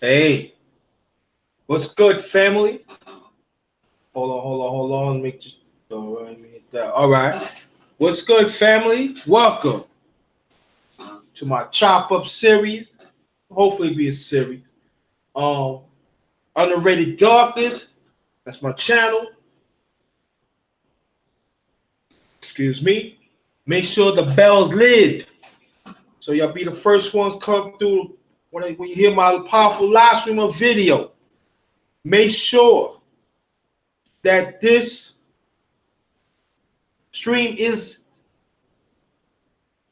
Hey, what's good, family? Hold on. Make just let me hit that. All right. What's good, family? Welcome to my chop up series. Hopefully, be a series. Um, Underrated Darkness. That's my channel. Excuse me. Make sure the bell's lit, so y'all be the first ones come through when you hear my powerful live stream of video. Make sure that this stream is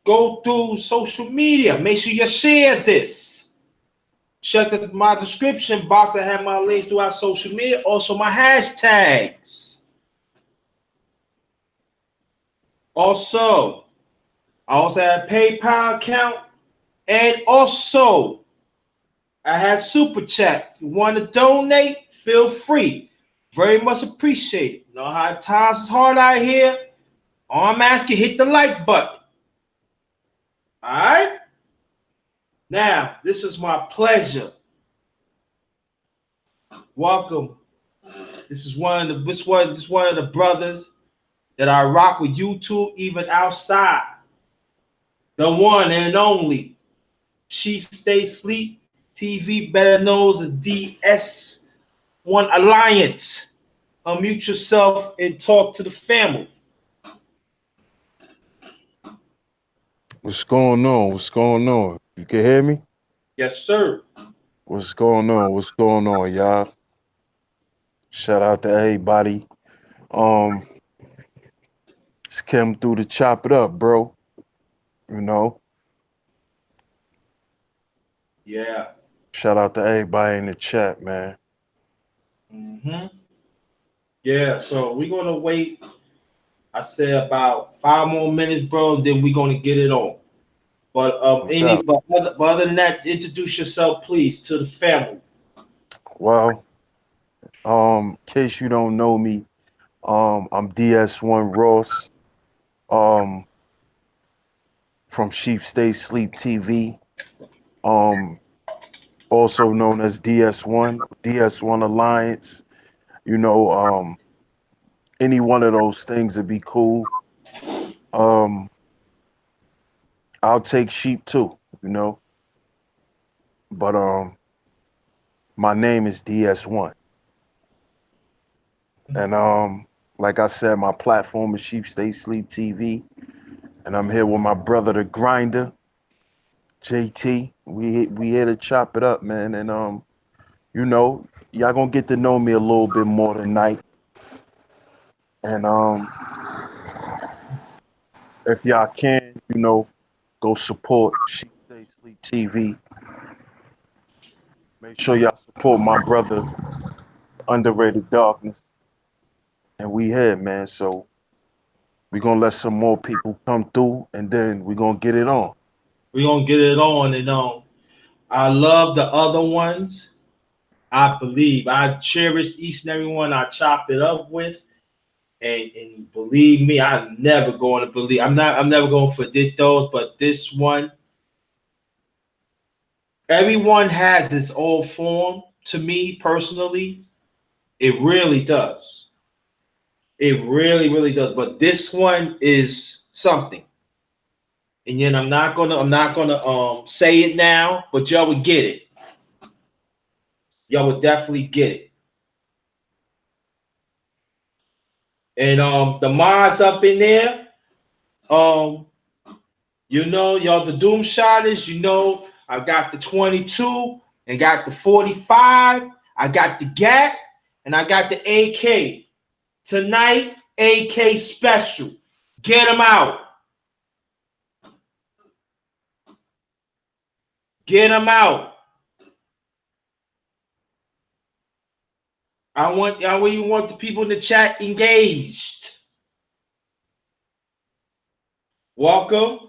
go through social media. Make sure you share this. Check my description box. I have my links to our social media. Also, my hashtags. I also have a PayPal account. And also, I have Super Chat. You want to donate? Feel free. Very much appreciated. You know how times is hard out here? All I'm asking, hit the like button. All right? Now, this is my pleasure. Welcome. This is one of the brothers that I rock with YouTube, even outside. The one and only SheepStaysleepTv, better known as DS1 Alliance. Unmute yourself and talk to the family. What's going on? What's going on? You can hear me? Yes, sir. What's going on? What's going on, y'all? Shout out to everybody. Um, just came through to chop it up, bro. You know. Yeah. Shout out to everybody in the chat, man. Yeah, so we're gonna wait. I say about 5 more minutes, bro. Then we're gonna get it on. But other than that, introduce yourself, please, to the family. Well, in case you don't know me, I'm DS1 Ross, um, from SheepStaysleepTv, also known as DS1 Alliance. You know, any one of those things would be cool. Um, I'll take sheep too, you know. But my name is DS1. And like I said, my platform is Sheep Stay Sleep TV. And I'm here with my brother the grinder, JT. We here to chop it up, man. And you know, y'all gonna get to know me a little bit more tonight. And if y'all can, you know, go support Sheep Stay Sleep TV. Make sure y'all support my brother, Underrated Darkness. And we here, man. So we're gonna let some more people come through and then we're gonna get it on. We're gonna get it on and on. I love the other ones. I believe I cherish each and every one I chop it up with. And believe me, I'm never going to believe. I'm never going to forget those. But this one, everyone has its own form. To me personally, it really does. It really does. But this one is something. And yet I'm not gonna say it now, but y'all would get it. Y'all would definitely get it. And the mods up in there, um, you know, y'all the doom shotters, you know, I got the 22 and got the 45. I got the Gap and I got the AK. Tonight, AK special. Get them out. Get them out. I want the people in the chat engaged. Welcome.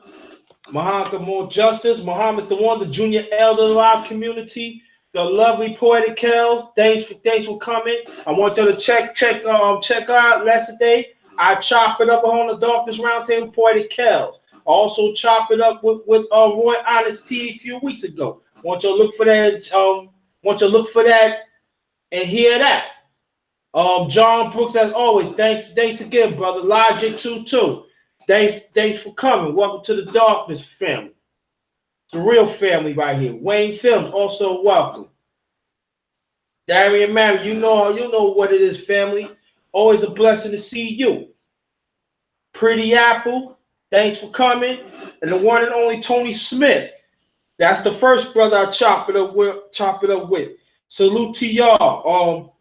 Muhammad more justice. Muhammad's the one, the junior elder of our community. The lovely poetic Kells. Thanks for coming. I want you to check out yesterday. I chop it up on the Darkness Roundtable poetic Kells. Also chop it up with Roy Honesty a few weeks ago. I want you to look for that Want you to look for that and hear that. John Brooks, as always, thanks again, brother. Logic 22. Thanks for coming. Welcome to the Darkness family. The real family right here. Wayne Films, also welcome. Darian Mary, you know what it is, family. Always a blessing to see you. Pretty Apple, thanks for coming. And the one and only Tony Smith. That's the first brother I chop it up with. Salute to y'all.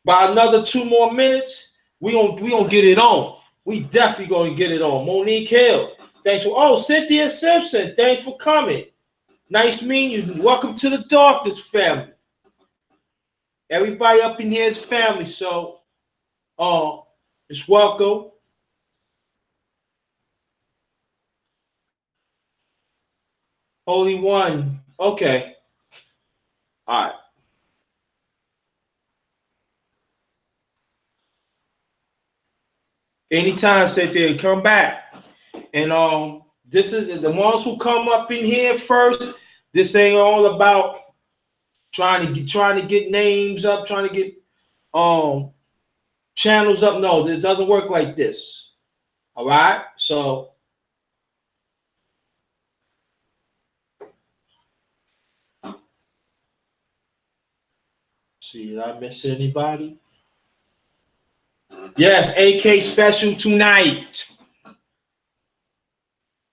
By another 2 more minutes, we gonna get it on. We definitely gonna get it on. Monique Hill, thanks for. Cynthia Simpson, thanks for coming. Nice meeting you. Welcome to the Darkness family. Everybody up in here is family, so just welcome. Holy One. Okay. All right. Anytime, sit there, come back. And this is the ones who come up in here first. This ain't all about trying to get names up, trying to get channels up. No, it doesn't work like this. All right. So see, did I miss anybody? Yes, AK special tonight.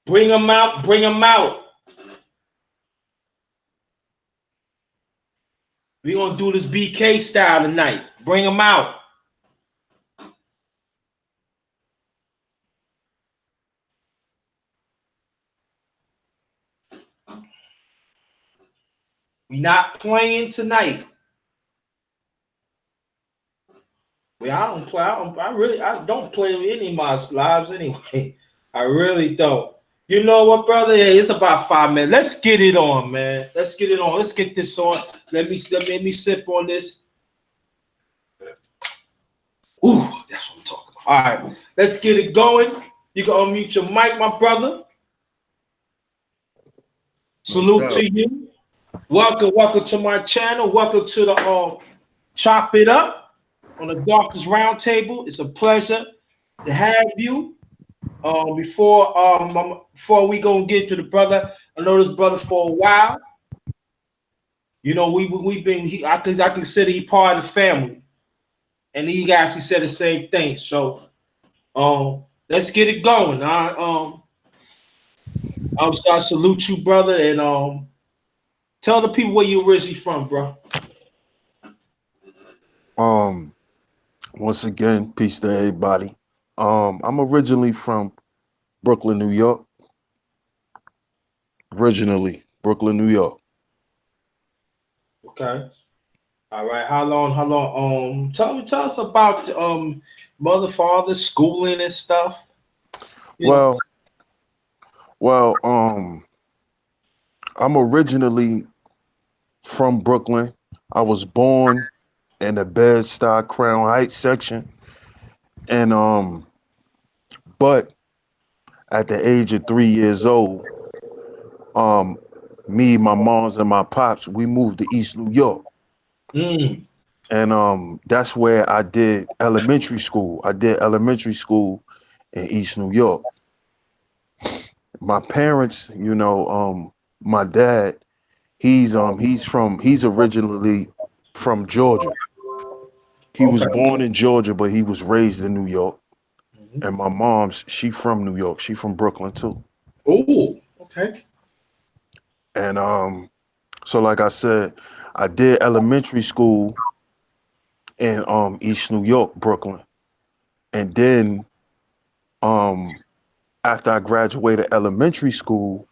Bring them out, bring them out. We're going to do this BK style tonight. Bring them out. We not playing tonight. Well, I don't play. I don't play any of my lives anyway. I really don't. You know what, brother? Hey, it's about 5 minutes. Let's get it on, man. Let's get it on. Let's get this on. Let me sip on this. Ooh, that's what I'm talking about. All right, let's get it going. You can unmute your mic, my brother. Salute to you. Welcome to my channel. Welcome to the Chop It Up on the Darkest Roundtable. It's a pleasure to have you. Before we gonna get to the brother, I know this brother for a while. You know, we've been. I consider he part of the family, and he actually said the same thing. So, let's get it going. I salute you, brother, and tell the people where you originally from, bro. Once again, peace to everybody. I'm originally from Brooklyn, New York. Originally, Brooklyn, New York. Okay. All right. How long? Tell us about mother, father, schooling and stuff. Well, I'm originally from Brooklyn. I was born in the Bed-Stuy Crown Heights section, and but at the age of 3 years old, me, my moms, and my pops, we moved to East New York. And that's where I did elementary school. I did elementary school in East New York. My parents, my dad, he's originally from Georgia. He was born in Georgia, but he was raised in New York. And my mom's, she from New York. She from Brooklyn too. Oh, okay. And so like I said, I did elementary school in East New York, Brooklyn. And then after I graduated elementary school,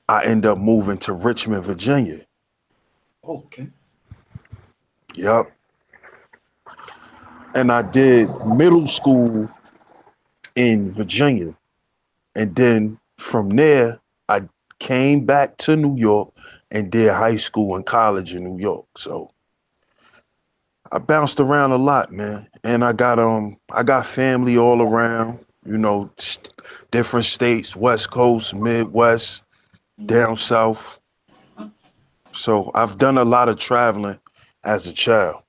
I ended up moving to Richmond, Virginia. Okay. Yep. And I did middle school in Virginia. And then from there, I came back to New York and did high school and college in New York. So I bounced around a lot, man. And I got family all around, different states, West Coast, Midwest, down south. So I've done a lot of traveling as a child.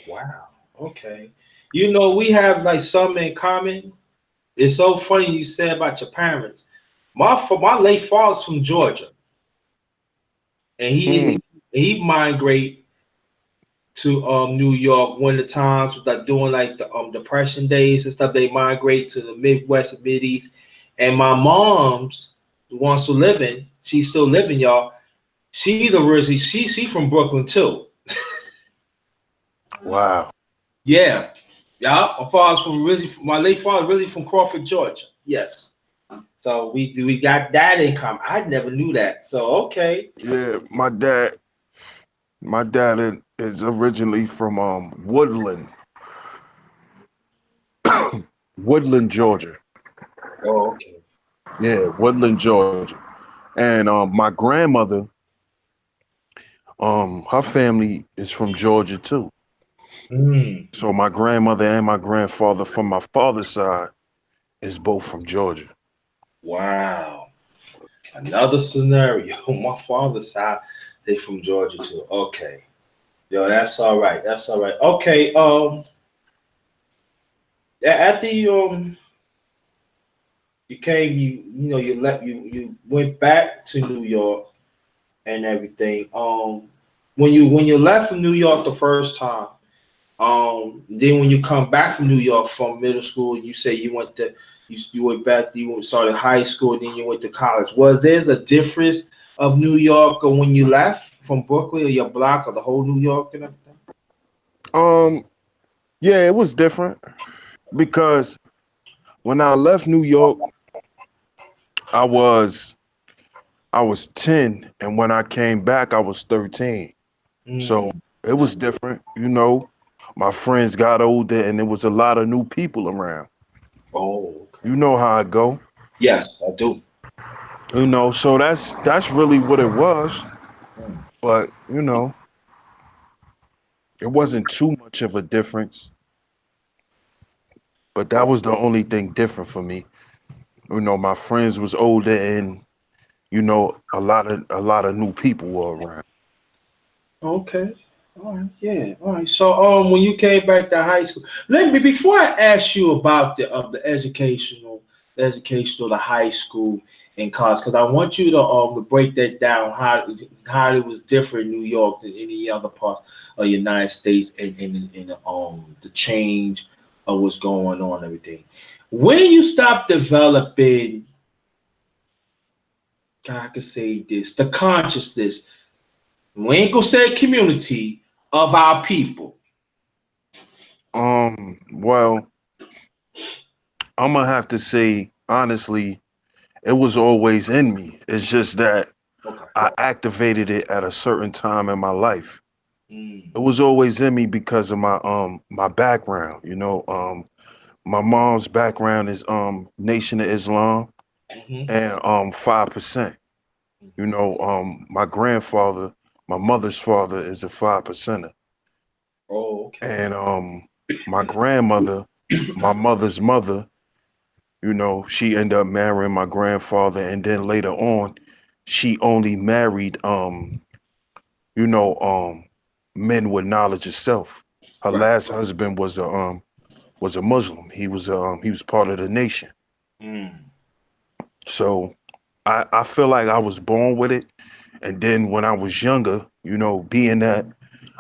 Wow. Okay. You know, we have like something in common. It's so funny you said about your parents. My late father's from Georgia, and Mm, he migrate to New York when the times like doing like the depression days and stuff. They migrate to the Midwest and Mid East. And my mom's the one still living. She's still living, y'all. She's originally she's from Brooklyn too. wow. Yeah, yeah. My father's from originally. My late father originally from Crawford, Georgia. Yes. So we got that in common. I never knew that. So okay. Yeah, my dad is originally from Woodland, Georgia. Oh, okay. Yeah, Woodland, Georgia. And my grandmother, her family is from Georgia too. Mm, So my grandmother and my grandfather from my father's side is both from Georgia. wow. Another scenario. My father's side, they from Georgia too. Okay. Yo, that's all right. That's all right. Okay. After you came, you know, you went back to New York and everything. When you left from New York the first time, then when you come back from New York from middle school, you say you went back, you started high school, then you went to college. Was there's a difference of New York or when you left from Brooklyn or your block or the whole New York and everything? Um, yeah, it was different because when I left New York, I was I was 10, and when I came back, I was 13. So Mm. it was different, you know. My friends got older, and there was a lot of new people around. Oh, okay. You know how I go, Yes, I do. you know. So that's really what it was. Mm. But you know, it wasn't too much of a difference. But that Oh, was the only thing different for me. You know, my friends was older, and you know, a lot of new people were around. okay. All right. Yeah. All right. So, when you came back to high school, let me before I ask you about the educational, the high school and college, because I want you to break that down how it was different in New York than any other parts of the United States and the change of what's going on and everything. When you stop developing, I could say this, the consciousness. We ain't gonna say community of our people. Well, I'm gonna have to say honestly, it was always in me. It's just that Okay. I activated it at a certain time in my life. Mm. It was always in me because of my background. You know, my mom's background is Nation of Islam Hmm. and 5%. You know, my mother's father is a 5%er, Oh, okay. and my grandmother, my mother's mother, you know, she ended up marrying my grandfather, and then later on, she only married you know, men with knowledge of self. Her Right. last husband was a Muslim. He was part of the nation. Mm. So I feel like I was born with it. And then when I was younger, you know, being that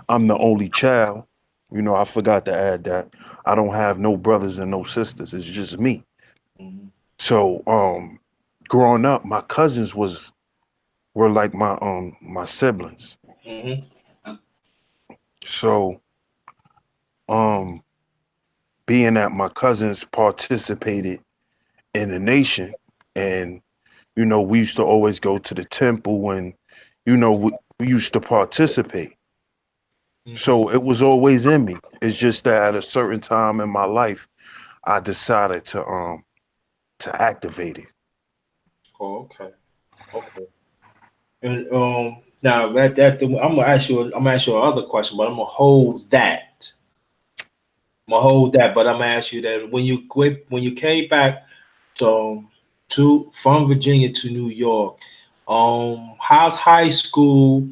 I'm the only child, you know, I forgot to add that I don't have no brothers and no sisters. It's just me. Hmm. So growing up, my cousins were like my siblings. Hmm. So um being that my cousins participated in the nation, and you know, we used to always go to the temple, and you know, we used to participate. Hmm. So it was always in me. It's just that at a certain time in my life, I decided to activate it. Oh, okay. Okay. And now I'm gonna ask you. I'm gonna ask you another question, but I'm gonna hold that. I'm gonna hold that, but I'm gonna ask you that when you came back to from Virginia to New York, how's high school?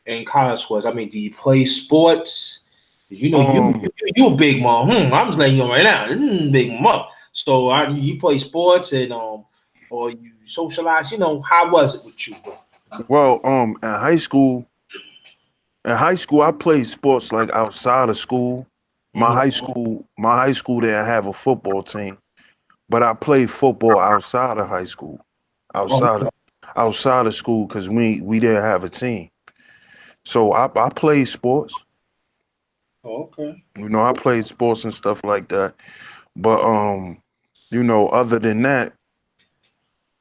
in college sports? I mean, do you play sports? You know, Um, you a big mom. I'm just letting you know right now. Big mom. So you play sports and or you socialize. You know, how was it with you, bro? well, in high school, I played sports like outside of school. Mhm. My high school didn't have a football team, but I played football outside of high school, Oh, outside of outside of school, because we didn't have a team. So I played sports. okay. You know, I played sports and stuff like that. But you know, other than that,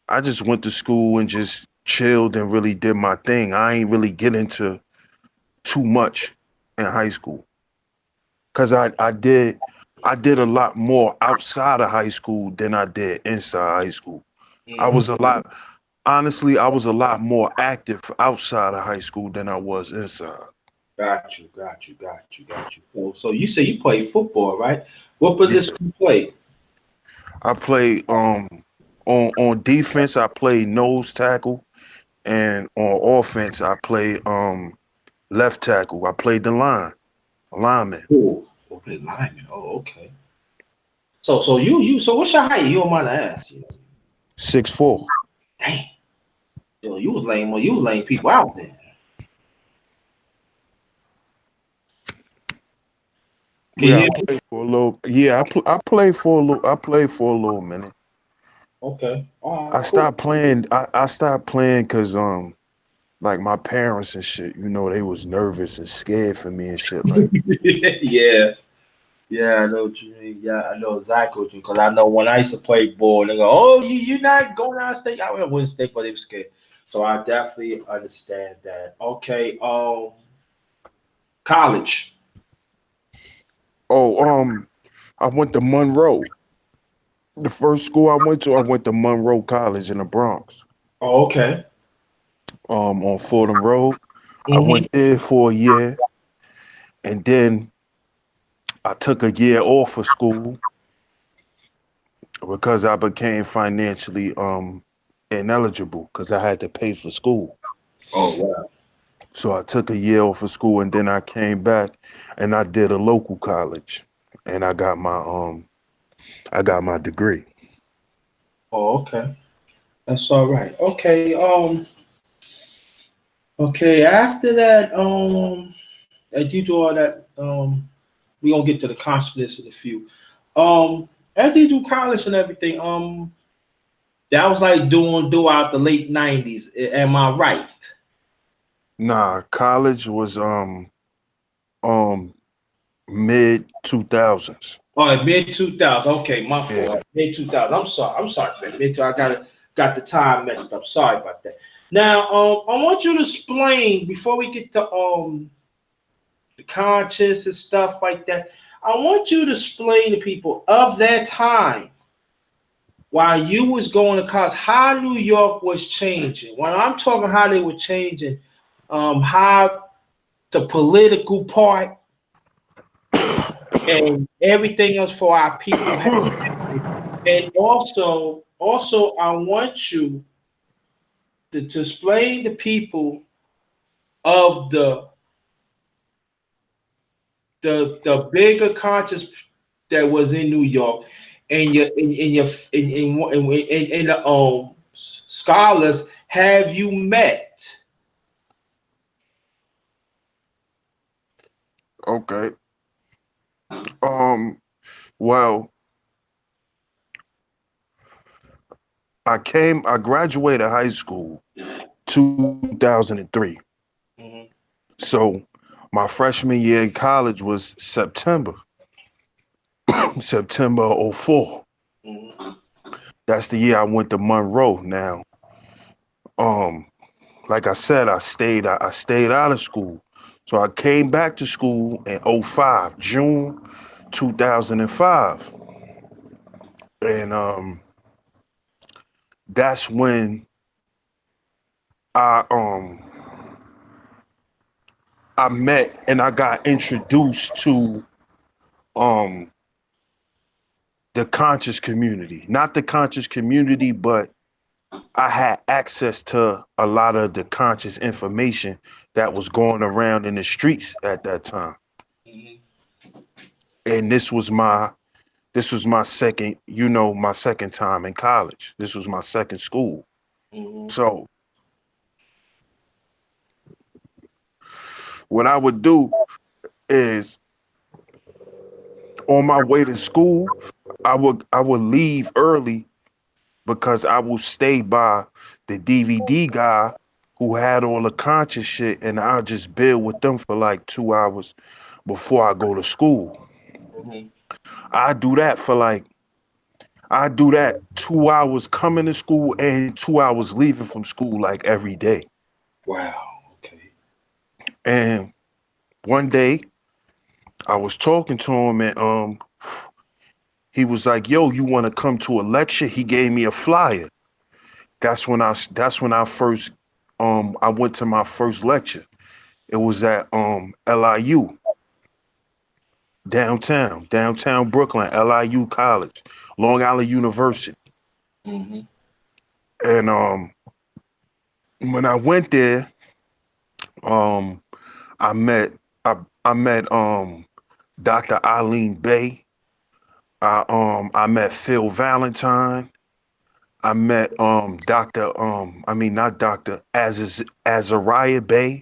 I just went to school and just chilled and really did my thing. I ain't really get into too much in high school because I did a lot more outside of high school than I did inside high school. I Mhm. was a lot honestly, I was a lot more active outside of high school than I was inside. Got you. So you say you play football, right? What Yeah, position you play? I play on defense I play nose tackle and on offense I play left tackle. I played the lineman. Oh, play lineman. Oh, okay. So what's your height? You don't mind to ask? You know? 6'4". Dang, yo, you was laying people out there. Can you Yeah, I hear me? played for a little. Yeah, I played for a little. I played for a little minute. Okay. All right. I Cool. stopped playing. I stopped playing because like my parents and shit. You know, they was nervous and scared for me and shit. Like, Yeah. Yeah, I know what you mean. Yeah, I know exactly what you mean. Because I know when I used to play ball, they go, "Oh, you not going out of state?" I went state, but they were scared. So I definitely understand that. Okay. College. oh, I went to Monroe. The first school I went to Monroe College in the Bronx. Oh, okay. On Fordham Road. I Mm-hmm. went there for a year, and then I took a year off of school because I became financially ineligible because I had to pay for school. Oh, wow. So I took a year off of school and then I came back and I did a local college and I got my degree. Oh, okay. That's all right. Okay. Okay. After that, as you do all that, we gonna get to the consciousness in a few. After you do college and everything, that was like doing throughout the late 90s. Am I right? Nah, college was um mid 2000s. Oh, mid 2000. Okay, my Yeah. fault. Mid 2000. I'm sorry. I'm sorry, man. Mid 2000. Got the time messed up. Sorry about that. Now, I want you to explain before we get to the conscious and stuff like that. I want you to explain to people of that time while you was going to college how New York was changing. When I'm talking how they were changing, how the political part and everything else for our people have happened. And also I want you to explain to people of the bigger conscious that was in New York and in the scholars have you met? Okay. Um well, I graduated high school 2003. Mhm, So my freshman year in college was September '04. mhm. That's the year I went to Monroe. Now, um, like I said, I stayed out of school. So I came back to school in '05, June 2005. And that's when I um I met and I got introduced to um the conscious community. Not the conscious community, but I had access to a lot of the conscious information that was going around in the streets at that time. Mhm. And this was my second, my second time in college. This was my second school. Mhm. So what I would do is on my way to school, I would leave early because I will stay by the DVD guy who had all the conscious shit, and I'll just build with them for like 2 hours before I go to school. Mhm. I do that for like I do that 2 hours coming to school and 2 hours leaving from school like every day. Wow. Okay. And one day I was talking to him and he was like, "Yo, you want to come to a lecture?" He gave me a flyer. That's when I first I went to my first lecture. It was at LIU, downtown Brooklyn, LIU College, Long Island University. Mhm. And when I went there, um I met I met Dr. Eileen Bay. I met Phil Valentine. I met Dr. I mean not Dr. Azariah Bay.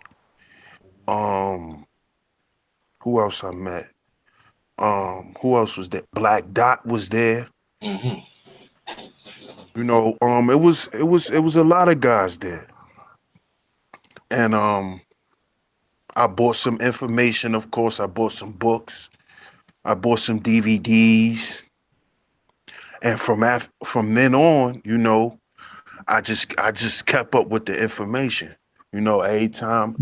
Um who else I met? Who else was there? Black Dot was there. Mhm. It was a lot of guys there. And I bought some information, of course. I bought some books. I bought some DVDs. And from then on, I just kept up with the information. Every time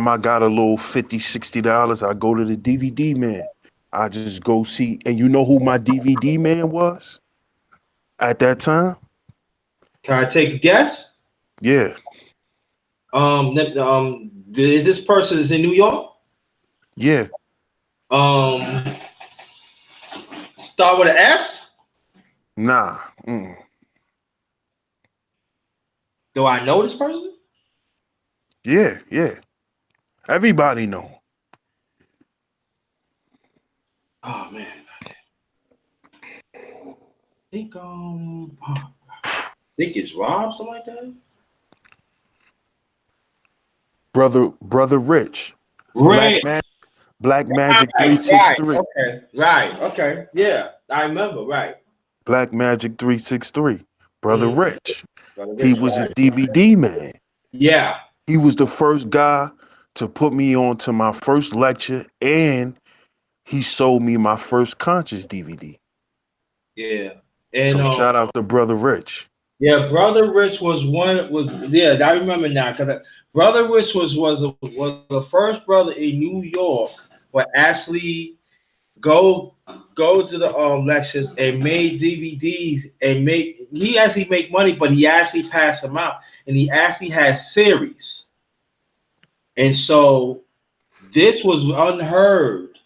I got a little 50, $60, I go to the DVD man. I just go see, and you know who my DVD man was at that time? Can I take a guess? Yeah, This person is in New York. yeah. Um, start with an S. Nah. Mm. Do I know this person? Yeah, yeah. Everybody know. Oh man, I think it's Rob, something like that. Brother Rich. Black Ray. man, Black Magic Right, right, 363. okay, right, okay, yeah, I remember, right. Black Magic 363. Brother Mm-hmm. Rich. Brother He Rich, was a right. DVD man. Yeah, He was the first guy to put me on to my first lecture, and he sold me my first conscious DVD. yeah, and So shout out to Brother Rich. yeah, Brother Rich was one. Was yeah, I remember now because Brother Rich was the first brother in New York where actually go go to the lectures and made DVDs and make he actually make money, but he actually passed them out and he actually has series, and so this was unheard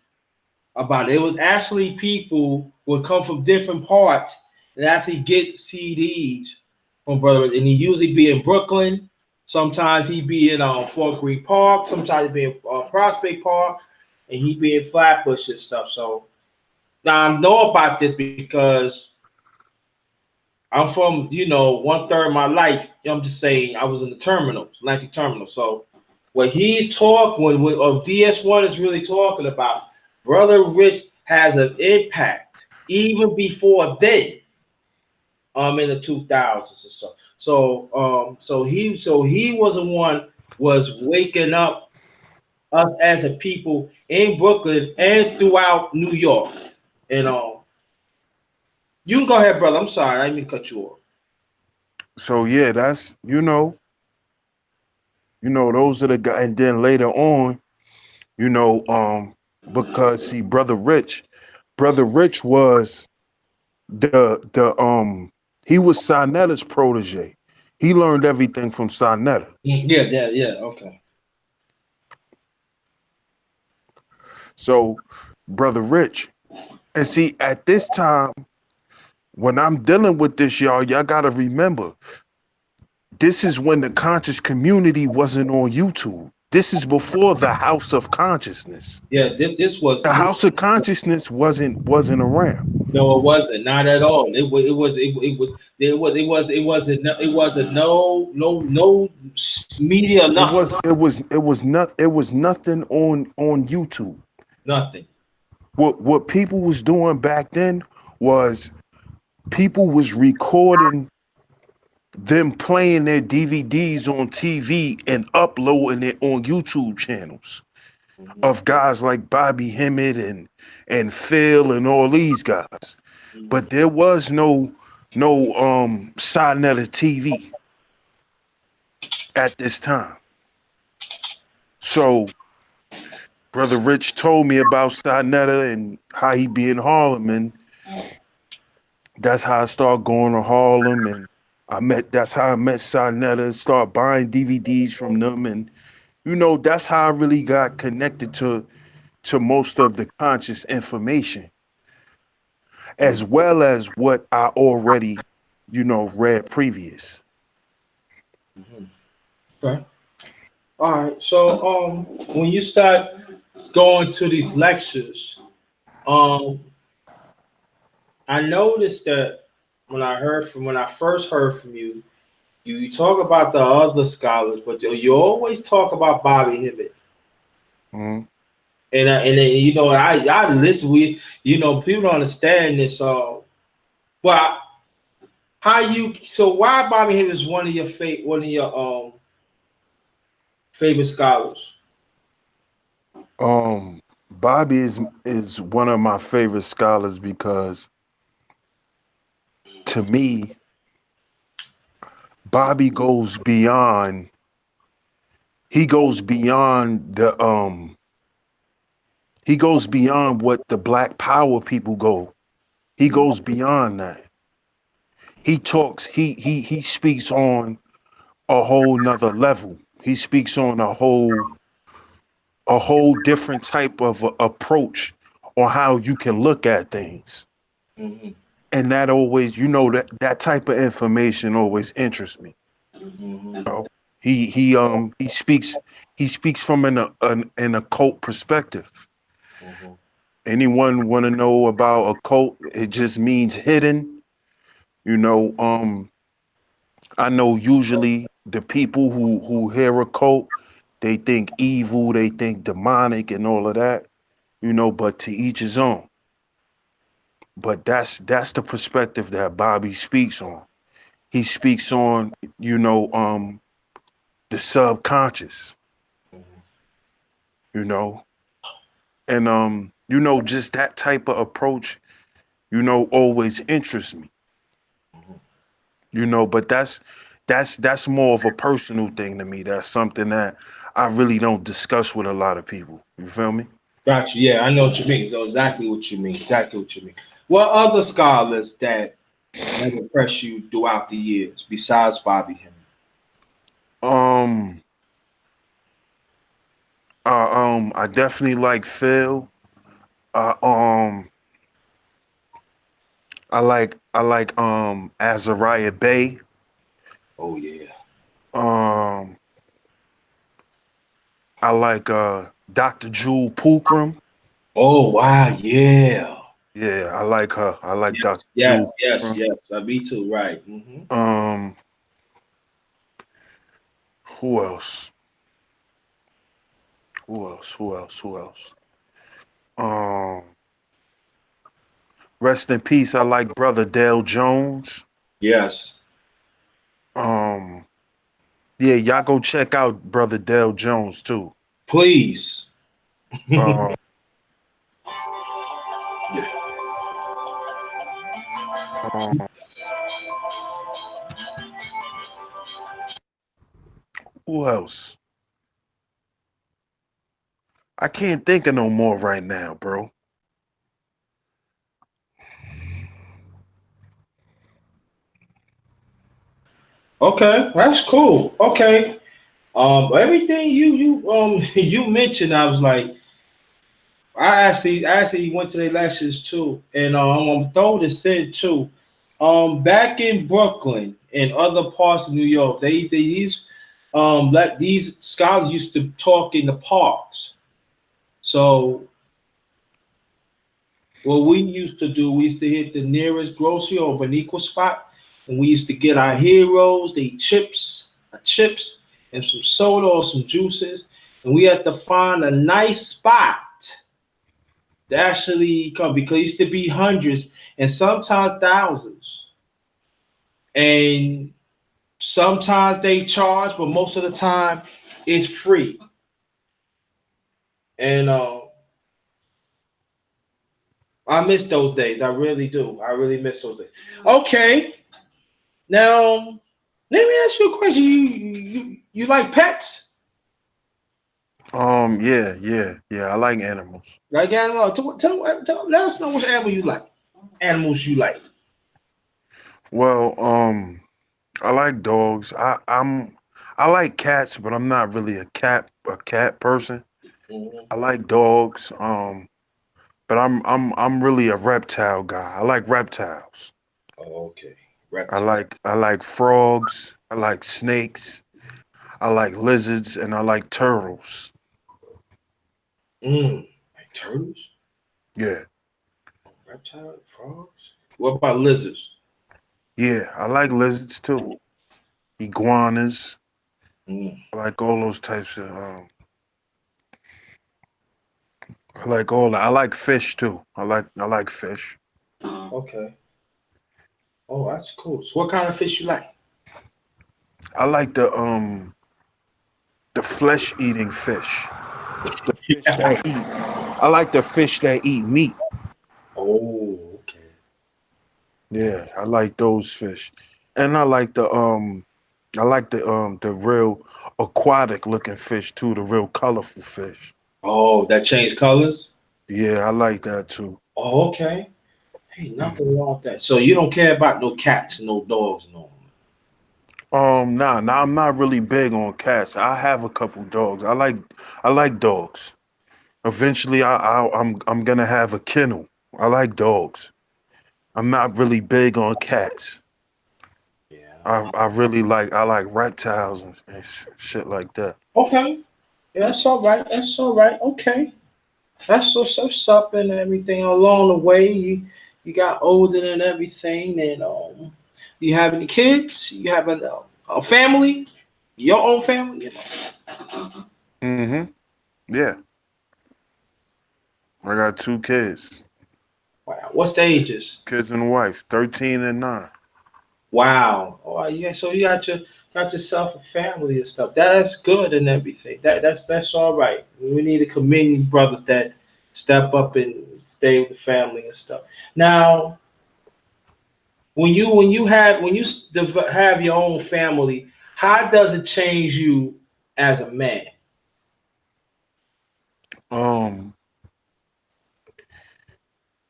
about it. It was actually people would come from different parts and actually get CDs from Brother, and he usually be in Brooklyn. Sometimes he be in Fort Greene Park. Sometimes he be in Prospect Park, and he be in Flatbush and stuff. So now I know about this because I'm from 1/3 of my life. I'm just saying I was in the terminal, Atlantic Terminal. So what he's talking, when DS1 is really talking about, Brother Rich has an impact even before then. In the 2000s or so. So he was the one was waking up us as a people in Brooklyn and throughout New York. And you can go ahead, brother. I'm sorry, I didn't mean to cut you off. So yeah, that's those are the guys. And then later on, you know, because see, Brother Rich was the he was Sinetta's protege. He learned everything from Sinetta. Yeah, yeah, yeah. Okay. So Brother Rich, and see, at this time, when I'm dealing with this, y'all gotta remember, this is when the conscious community wasn't on YouTube. This is before the House of Consciousness. Yeah, this was The House of Consciousness wasn't around. no, it wasn't, not at all. It wasn't no media, nothing, It was nothing on YouTube. nothing. What people was doing back then was people was recording them playing their DVDs on TV and uploading it on YouTube channels Mhm, of guys like Bobby Hemmett and Phil and all these guys. mhm, But there was no Sinetta TV at this time. So Brother Rich told me about Sinetta and how he be in Harlem, and that's how I started going to Harlem, and that's how I met Sinetta, start buying DVDs from them, and that's how I really got connected to most of the conscious information, as well as what I already, read previous. mhm. Okay. All right. So when you start going to these lectures, um, I noticed that when I first heard from you, you talk about the other scholars, but you always talk about Bobby Hemmett. Mm-hmm. I listen. People don't understand this. Well, why Bobby Hemmett is one of your favorite scholars? Bobby is one of my favorite scholars because to me, Bobby goes beyond. He goes beyond he goes beyond what the Black Power people go. He goes beyond that. He talks. He speaks on a whole nother level. He speaks on a whole different type of approach on how you can look at things. Mm-hmm. And that always, that type of information always interests me. Mm-hmm. You know, he speaks from an occult perspective. Mm-hmm. Anyone want to know about occult? It just means hidden. You know, I know usually the people who hear occult, they think evil, they think demonic, and all of that. But to each his own. But that's the perspective that Bobby speaks on. He speaks on, the subconscious, you know, and just that type of approach, always interests me, But that's more of a personal thing to me. That's something that I really don't discuss with a lot of people. You feel me? Got you. Yeah, I know what you mean. So exactly what you mean. Exactly what you mean. What other scholars that have impressed you throughout the years besides Bobby Hemmett? Um, I definitely like Phil. Uh, um, I like Azariah Bay. Oh yeah. Um, I like Dr. Jewel Pookrum. Oh wow. Yeah. Yeah, I like her. I like Yes. Dr. Yes. Jewel Yes. Pookrum. Yes. Me too. Right. Mm-hmm. Um, who else? Who else? Who else? Who else? Um, rest in peace. I like Brother Dale Jones. Yes. Um, yeah, y'all go check out Brother Dale Jones too. Please. Um, um, who else? I can't think of no more right now, bro. Okay, that's cool. Okay. Everything you mentioned, I was like, I actually went to their lectures too, and I'm gonna throw this in too. Back in Brooklyn and other parts of New York, like these scholars used to talk in the parks. So what we used to do, we used to hit the nearest grocery or an equal spot, and we used to get our heroes, they chips, and some soda or some juices, and we had to find a nice spot to actually come because it used to be hundreds and sometimes thousands, and sometimes they charge, but most of the time it's free. And I miss those days. I really do. I really miss those days. Okay, now let me ask you a question. You like pets? Yeah. I like animals. Like animals? Let us know which animal you like. Animals you like. Well, I like dogs. I like cats, but I'm not really a cat person. Mhm. I like dogs. But I'm really a reptile guy. I like reptiles. Oh, okay. I Reptile. like I like frogs. I like snakes. I like lizards, and I like turtles. Like turtles, Yeah, reptile, frogs. What about lizards? yeah. I like lizards too. Iguanas. Mm. I like all those types of. I like all that. I like fish too. I like fish. Okay. Oh, that's cool. So what kind of fish you like? I like the flesh eating fish. The fish that eat. I like the fish that eat meat. Oh, okay. Yeah, I like those fish. And I like the real aquatic looking fish too, the real colorful fish. Oh, that changed colors? Yeah, I like that too. Oh, okay. Hey, nothing wrong with that. So you don't care about no cats and no dogs, no. Nah, I'm not really big on cats. I have a couple dogs. I like dogs. Eventually I'm gonna have a kennel. I like dogs. I'm not really big on cats. Yeah. I like reptiles and shit like that. Okay. Yeah, that's all right. That's all right. Okay. That's so sup and everything along the way. You got older and everything, and you have any kids? You have a family, your own family. Mm-hmm. Yeah. I got two kids. Wow. What's the ages? Kids and a wife, 13 and 9. Wow. Oh yeah. So you got yourself a family and stuff. That's good and everything. That's all right. We need to commend you brothers that step up and stay with the family and stuff. Now, have your own family, how does it change you as a man? Um,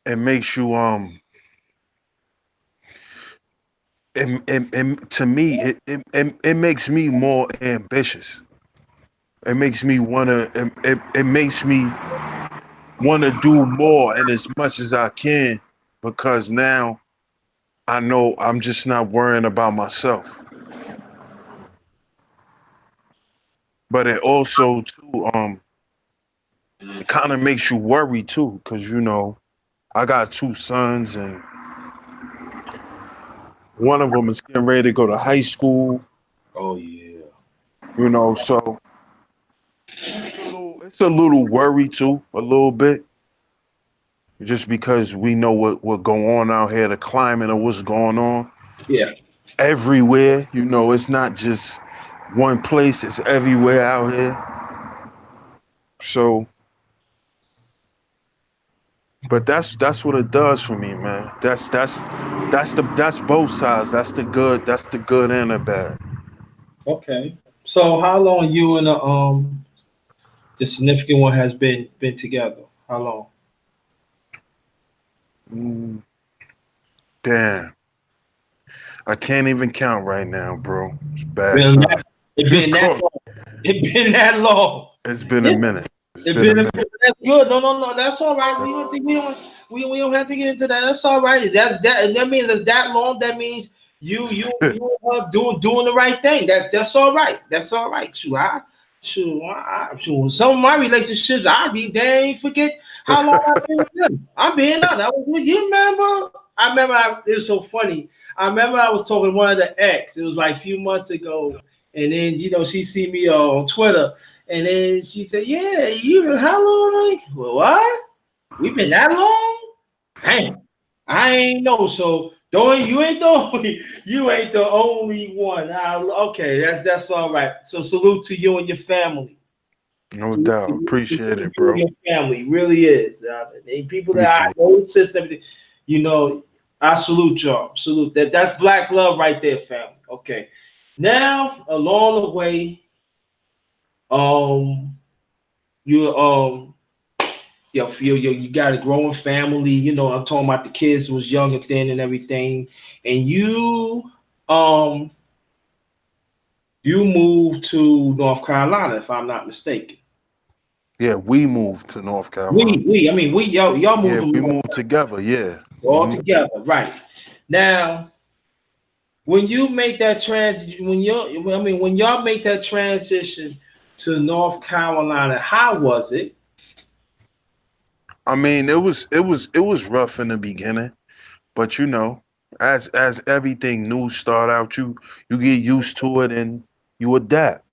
it makes you to me it makes me more ambitious. It makes me it makes me wanna do more and as much as I can because now I know I'm just not worrying about myself. But it also too it kind of makes you worry too, because I got two sons and one of them is getting ready to go to high school, Oh yeah. so it's a little worry too, a little bit, just because we know what go on out here, the climate of what's going on Yeah. everywhere. It's not just one place; it's everywhere out here. So, but that's what it does for me, man. That's both sides. That's the good and the bad. Okay. So how long you and the significant one has been together? How long? Mm, damn, I can't even count right now, bro. It's bad Been time. that, it been that Cool. long. It been that long. It's been a This minute. It's It's been a been minute. that's good. No. That's all right. We don't have to get into that. That's all right. That means it's that long. That means you are doing the right thing. That's all right. That's all right. Shoot. Some of my relationships, they ain't forget how long I've been with them. I'm being honest. You remember? It was so funny. I remember I was talking to one of the ex. It was like a few months ago, and then she see me on Twitter. And then she said, "Yeah, you how long?" Like, well, what? We've been that long? Damn, I ain't know. So don't you ain't the only one. Okay, that's all right. So salute to you and your family. No Salute to doubt. you, to Appreciate it, you and bro. your family. Really is. And people that I Appreciate it. know, system, you know, I salute y'all. Salute that. That's black love right there, family. Okay. Now along the way, um, you you got a growing family. I'm talking about the kids was younger then and everything, and um you moved to North Carolina, if I'm not mistaken. Yeah, we moved to North Carolina. We y'all moved Yeah, to we North moved together. Yeah. Carolina all together, right? Now, when you make that when y'all make that transition to North Carolina, how was it? I mean, it was rough in the beginning, but as everything new start out, you get used to it and you adapt.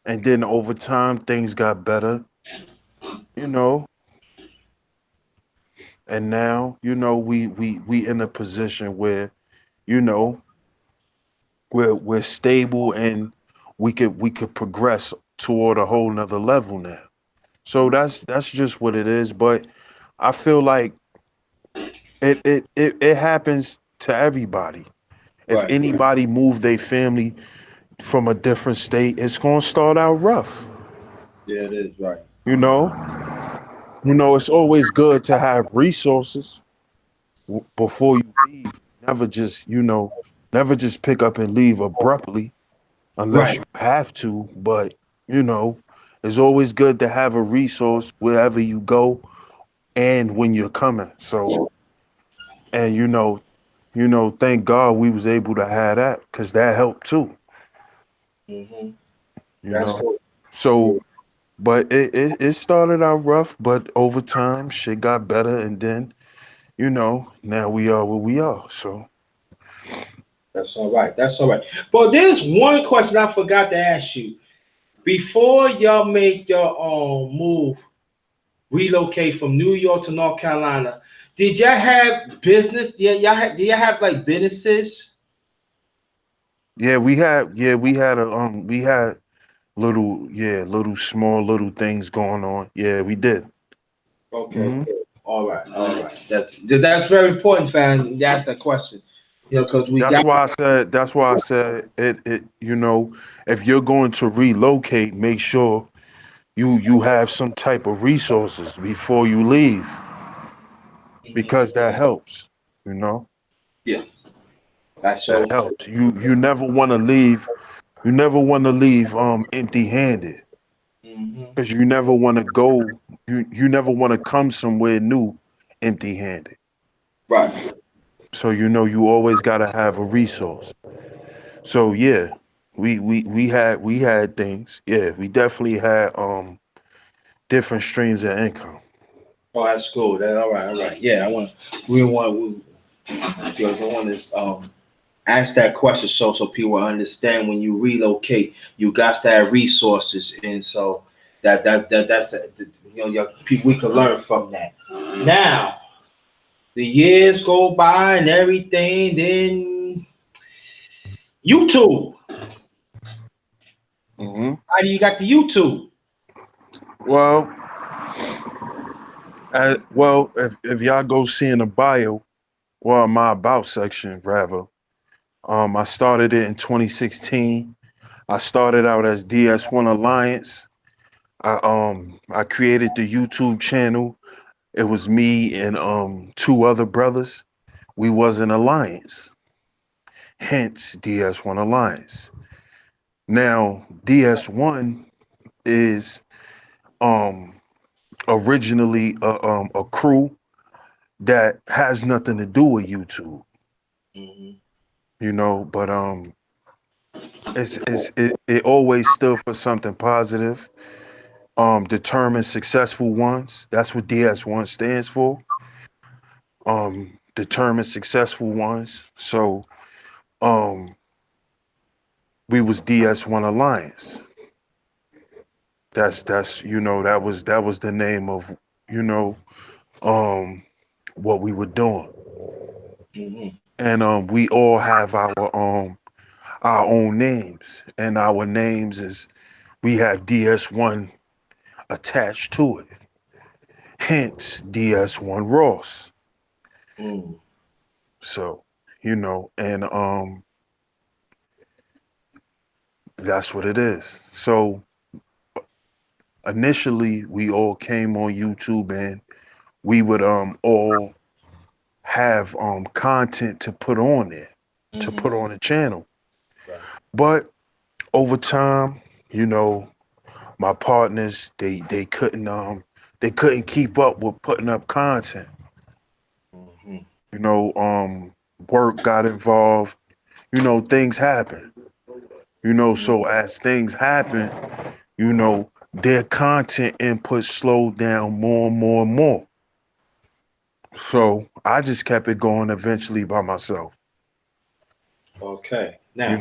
And then over time, things got better. You know, and now we in a position where you know we're stable and we could progress toward a whole nother level now. So that's just what it is. But I feel like it happens to everybody. If Right. anybody move their family from a different state, it's gonna start out rough. Yeah, it is right. You know, it's always good to have resources before you leave. Never just never just pick up and leave abruptly unless Right. you have to. But you know, it's always good to have a resource wherever you go and when you're coming. So, and thank God we was able to have that because that helped too. hmm You That's know, cool. so but it started out rough, but over time shit got better, and then now we are where we are. So That's all right. That's all right. But there's one question I forgot to ask you. Before y'all make your move, relocate from New York to North Carolina, did y'all have business? Did y'all have like businesses? we had little small little things going on. Yeah, we did. Okay, Hmm. cool. All right. That's very important, fan. You ask that question. Because we That's got why I said. That's why I said it. If you're going to relocate, make sure you have some type of resources before you leave Mhm. because that helps. You know, Yeah, that's that so. helps. You never want to leave. You never want to leave empty-handed Mhm. because you never want to go. You never want to come somewhere new empty-handed. Right. So you always got to have a resource. So yeah, we had things. Yeah, we definitely had different streams of income. Oh, that's cool. That all right. All right. Yeah, I want to ask that question so people understand when you relocate, you got to have resources, and so that's we can learn from that. Now the years go by and everything, then YouTube. Hmm. How do you got the YouTube? Well, if y'all go see in the bio, well, my about section rather, I started it in 2016. I started out as DS1 Alliance. I created the YouTube channel. It was me and two other brothers. We was an alliance, hence DS1 Alliance. Now DS1 is um originally a crew that has nothing to do with YouTube, Mm-hmm. you know, but it always stood for something positive. Determined successful ones. That's what DS1 stands for. Determined successful ones. So um we was DS1 Alliance. That's that was the name of you know um what we were doing. Mm-hmm. And we all have our own names, and our names is we have DS1 attached to it. Hence DS1 Ross. Mm. So, and that's what it is. So initially we all came on YouTube and we would all have content to put on there, to Mm-hmm. put on the channel. Right. But over time, you know, my partners they couldn't keep up with putting up content. Mm-hmm. You know, work got involved, things happen. Mm-hmm. So as things happen, their content input slowed down more and more and more. So I just kept it going eventually by myself, Okay. Now.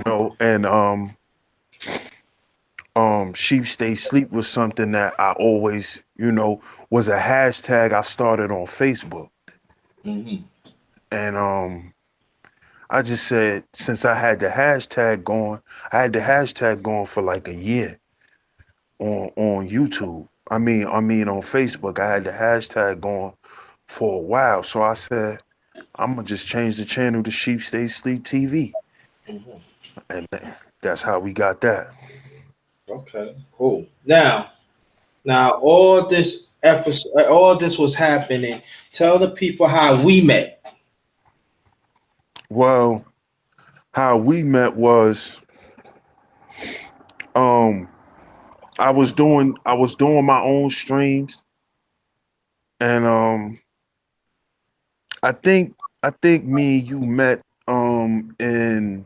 and sheep stay sleep was something that I always, was a hashtag I started on Facebook. Mm-hmm. And I just said since I had the hashtag going for like a year on YouTube. I mean on Facebook, I had the hashtag going for a while. So I said, I'm gonna just change the channel to Sheep Stays Sleep TV. Mm-hmm. And that's how we got that. Okay. Cool. Now, all this was happening. Tell the people how we met. Well, how we met was um I was doing my own streams, and I think me and you met in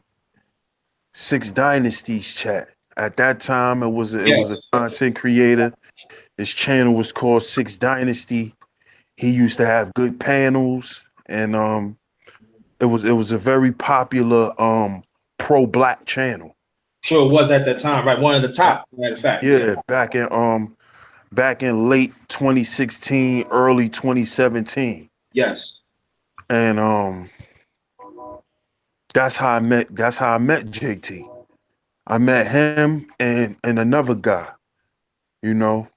Six Dynasties chat. At that time it was a Yes. content creator. His channel was called Six Dynasty. He used to have good panels, and it was a very popular pro black channel. Sure, it was at that time, right? One of the Ba- top, matter of fact. Yeah. Yeah, back in late 2016, early 2017. Yes. And that's how I met JT. I met him and another guy, you know,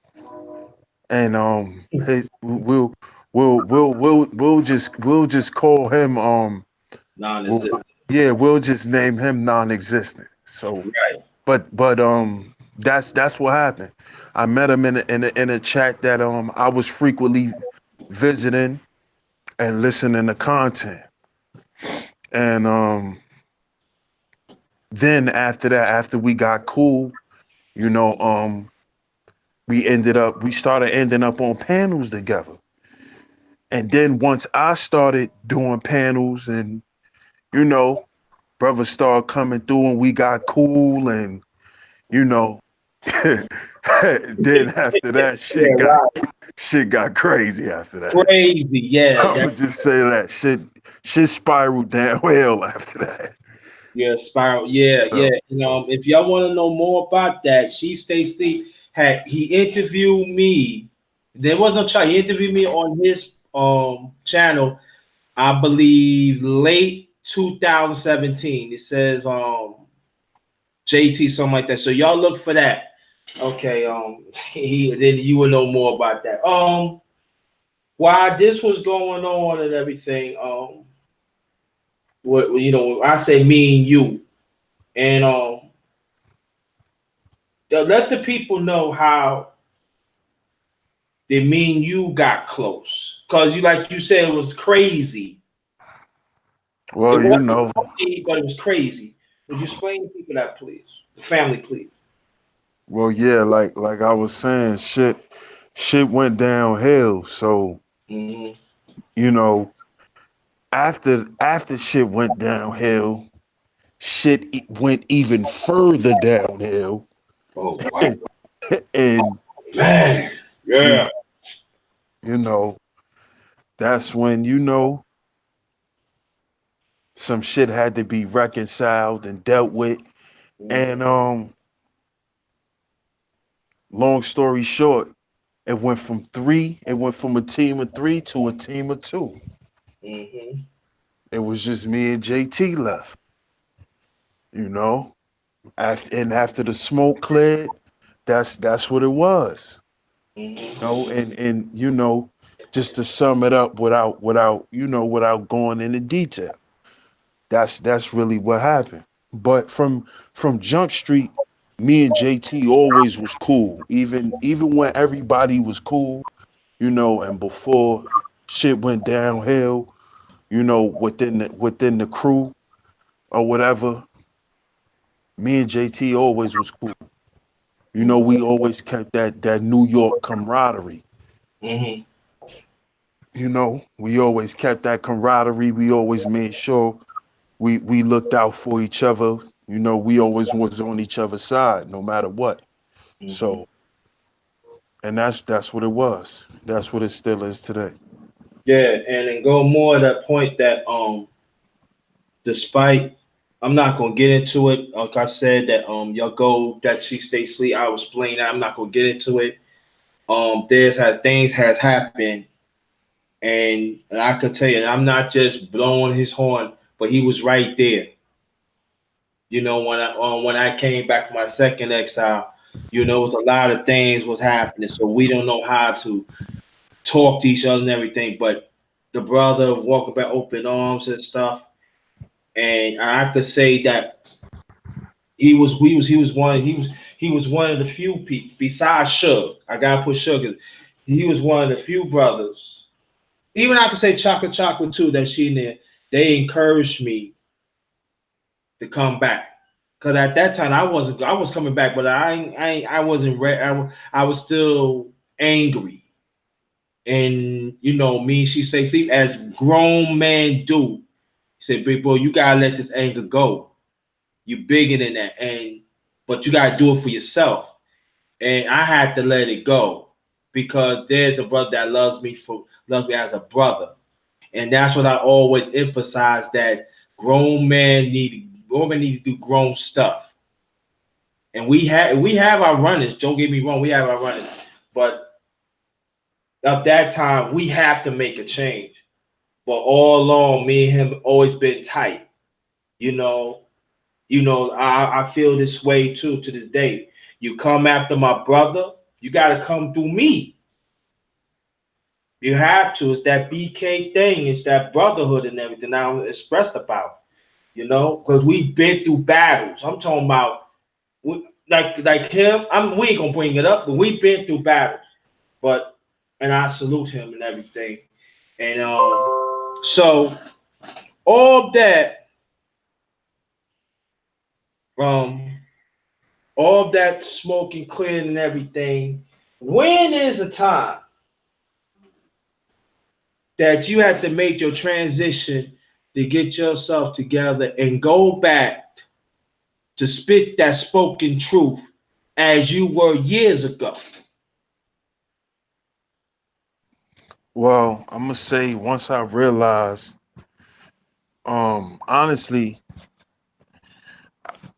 and we'll just call him we'll, Non-existent. we'll just name him non-existent. So Right. but that's what happened. I met him in a chat that I was frequently visiting and listening to content. And then after that, after we got cool, you know, we started ending up on panels together. And then once I started doing panels and, you know, brothers started coming through and we got cool and, you know, then after that Yeah, right. shit got crazy after that. Crazy. Yeah. I'm gonna just say that shit spiraled downhill after that. Yeah, Spiral. Yeah, yeah. So If y'all want to know more about that, She Stay Sleep he interviewed me. There was no chat. He interviewed me on his channel, I believe late 2017. It says JT something like that. So y'all look for that. Okay, then you will know more about that. While this was going on and everything, what I say me and you, and let the people know how they mean you got close. Cause like you said, it was crazy. It well, wasn't funny, but it was crazy. Would you explain to people that, please? The family, please. Well, yeah, like I was saying, shit went downhill. So, Mm-hmm. you know, after shit went downhill, went even further downhill. Oh wow, And man. you, Yeah. you know, that's when, some shit had to be reconciled and dealt with. And Mm-hmm. long story short, it went from a team of three to a team of two. Mm-hmm. It was just me and JT left, you know. After the smoke cleared, that's what it was. Mm-hmm. And just to sum it up without going into detail. That's really what happened. But from Jump Street, me and JT always was cool. Even when everybody was cool, and before shit went downhill, within the crew or whatever, me and JT always was cool. We always kept that New York camaraderie. Mm-hmm. We always kept that camaraderie. We always made sure we looked out for each other. We always was on each other's side, no matter what. Mm-hmm. So, and that's what it was. That's what it still is today. Yeah, and then go more to that point that despite I'm not gonna get into it. Like I said, that y'all go that she stay sleep. I was playing that. I'm not gonna get into it. There's had things has happened, and I could tell you, and I'm not just blowing his horn, but he was right there. When I came back from my second exile, it was a lot of things was happening. So we don't know how to talk to each other and everything. But the brother walking back open arms and stuff, and I have to say that he was one of the few people besides Suge. I gotta put Sugar. He was one of the few brothers. Even I could say Chocolate too. That she in there. They encouraged me to come back. Cause at that time I was coming back, but I wasn't ready. I was still angry, and me. She say, "See, as grown men do." He said, "Big boy, you gotta let this anger go. You bigger than that, but you gotta do it for yourself." And I had to let it go because there's a brother that loves me as a brother, and that's what I always emphasize, that grown men need to do grown stuff. And we have our runners. Don't get me wrong, we have our runners, but at that time we have to make a change. But all along, me and him always been tight. You know, I feel this way too to this day. You come after my brother, you got to come through me. You have to. It's that BK thing. It's that brotherhood and everything I'm expressed about. Because we've been through battles. I'm talking about like him. We ain't gonna bring it up, but we've been through battles. But and I salute him and everything. And so all that um all that smoke and clearing and everything. When is a time that you have to make your transition to get yourself together and go back to spit that spoken truth as you were years ago? Well, I'm gonna say once I realized, honestly,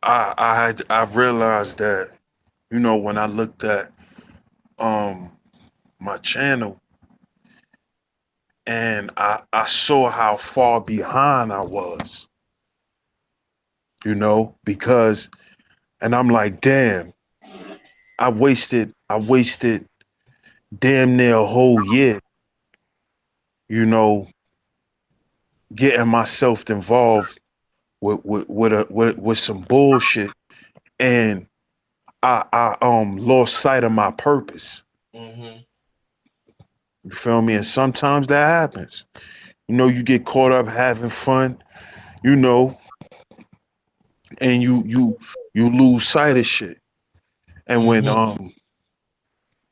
I realized that when I looked at um my channel and I saw how far behind I was, because and I'm like, damn, I wasted damn near a whole year, you know, getting myself involved with some bullshit, and I lost sight of my purpose. Mm-hmm. You feel me? And sometimes that happens. You get caught up having fun, you know, and you lose sight of shit. And when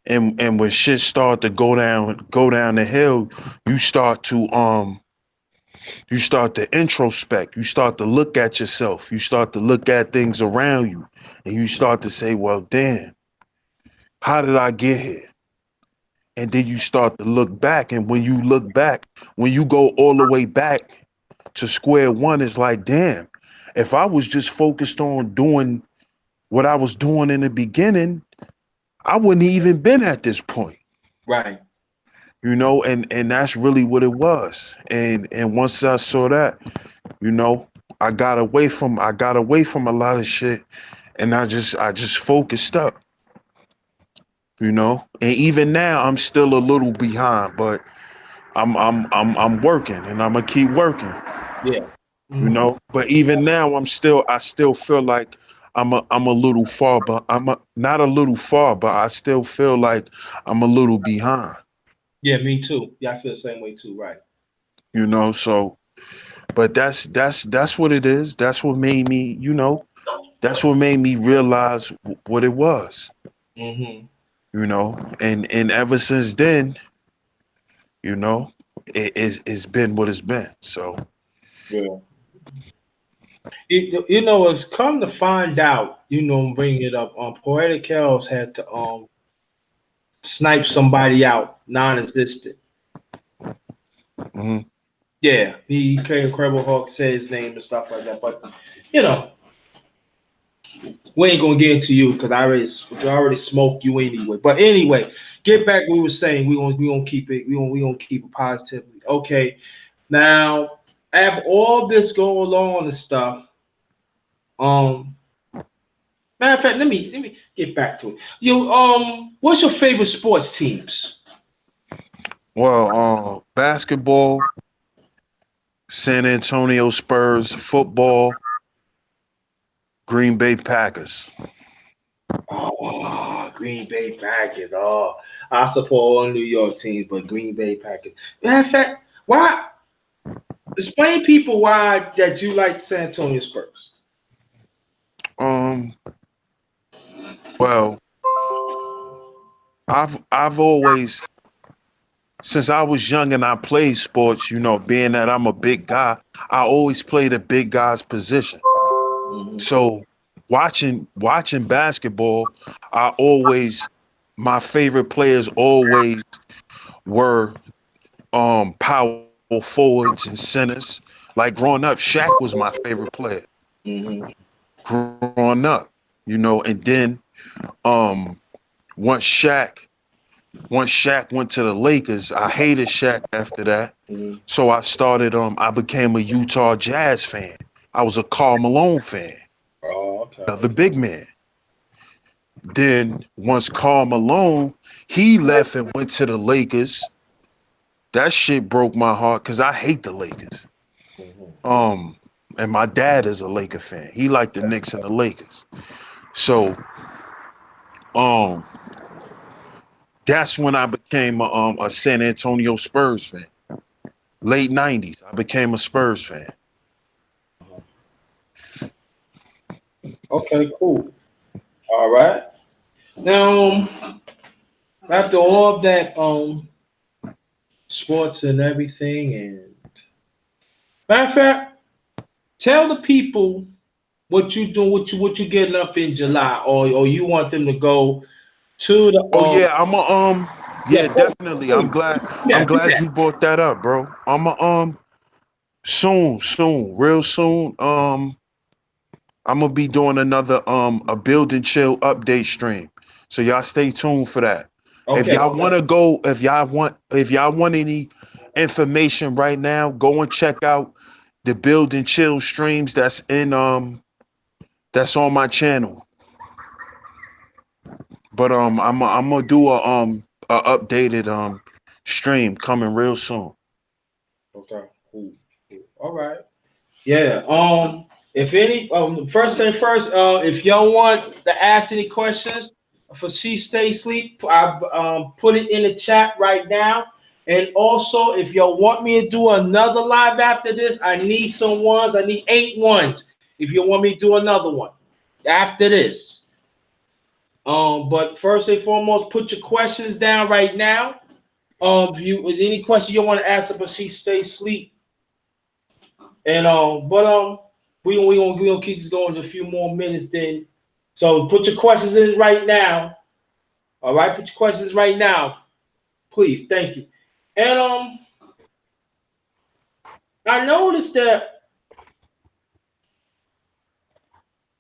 and when shit start to go down the hill, you start to introspect, you start to look at yourself, you start to look at things around you, and you start to say, well, damn, how did I get here? And then you start to look back, and when you look back, when you go all the way back to square one, it's like, damn, if I was just focused on doing what I was doing in the beginning, I wouldn't even been at this point. Right. You know, and that's really what it was. And once I saw that, you know, I got away from a lot of shit, and I just focused up, you know. And even now I'm still a little behind, but I'm working, and I'm gonna keep working, Yeah. you know. But even now I still feel like I'm a little far, but not a little far, but I still feel like I'm a little behind, Yeah, me too. Yeah, I feel the same way too. Right. you know. So but that's what it is. That's what made me, you know, that's what made me realize what it was, Mm-hmm. you know. And ever since then, you know, it's been what it's been. So Yeah. You know, it's come to find out. You know, bring it up. Poetic Kells had to snipe somebody out, non-existent. mhm. Yeah, he came Incredible Hulk, said his name and stuff like that. But you know, we ain't gonna get into you because I already smoked you anyway. But anyway, get back what we were saying. We gonna keep it. We gonna keep it positively. Okay. Now, after all this going on and stuff, um, matter of fact, let me get back to it. You what's your favorite sports teams? Well, basketball, San Antonio Spurs, football, Green Bay Packers. Oh, Green Bay Packers. Oh, I support all New York teams, but Green Bay Packers. Matter of fact, why? Explain people why that you like San Antonio Spurs. Um, well, I've always, since I was young and I played sports, you know, being that I'm a big guy, I always played a big guy's position. Mm-hmm. So watching basketball, I always my favorite players always were power forwards and centers. Like growing up, Shaq was my favorite player. Mm-hmm. Growing up, you know, and then um once Shaq once Shaq went to the Lakers, I hated Shaq after that. Mm-hmm. So I became a Utah Jazz fan. I was a Karl Malone fan, Oh, okay. the big man. Then once Karl Malone, he left and went to the Lakers. That shit broke my heart because I hate the Lakers. Mm-hmm. Um, and my dad is a Laker fan. He liked the Knicks and the Lakers. So um, that's when I became a San Antonio Spurs fan. Late '90s, I became a Spurs fan. Okay, cool. All right. Now, after all of that, sports and everything, and matter of fact, tell the people what you do, what you getting up in July, or you want them to go to the Oh yeah, yeah, yeah, definitely. please. I'm Yeah, do glad that. you brought that up, bro. Soon, real soon. I'm gonna be doing another a build and chill update stream. So y'all stay tuned for that. If Okay. y'all want to go, if y'all want any information right now, go and check out the build and chill streams that's on my channel. But I'm gonna do a updated stream coming real soon. Okay. Cool. Cool. All right. Yeah. If any, first thing first, if y'all want to ask any questions for She Stay Sleep, I put it in the chat right now. And also, if y'all want me to do another live after this, I need some ones. I need 8 ones. If you want me to do another one after this, But first and foremost, put your questions down right now. If you any question you want to ask about she stay sleep. And we gonna keep this going a few more minutes then. So put your questions in right now. All right, put your questions right now, please. Thank you. And I noticed that.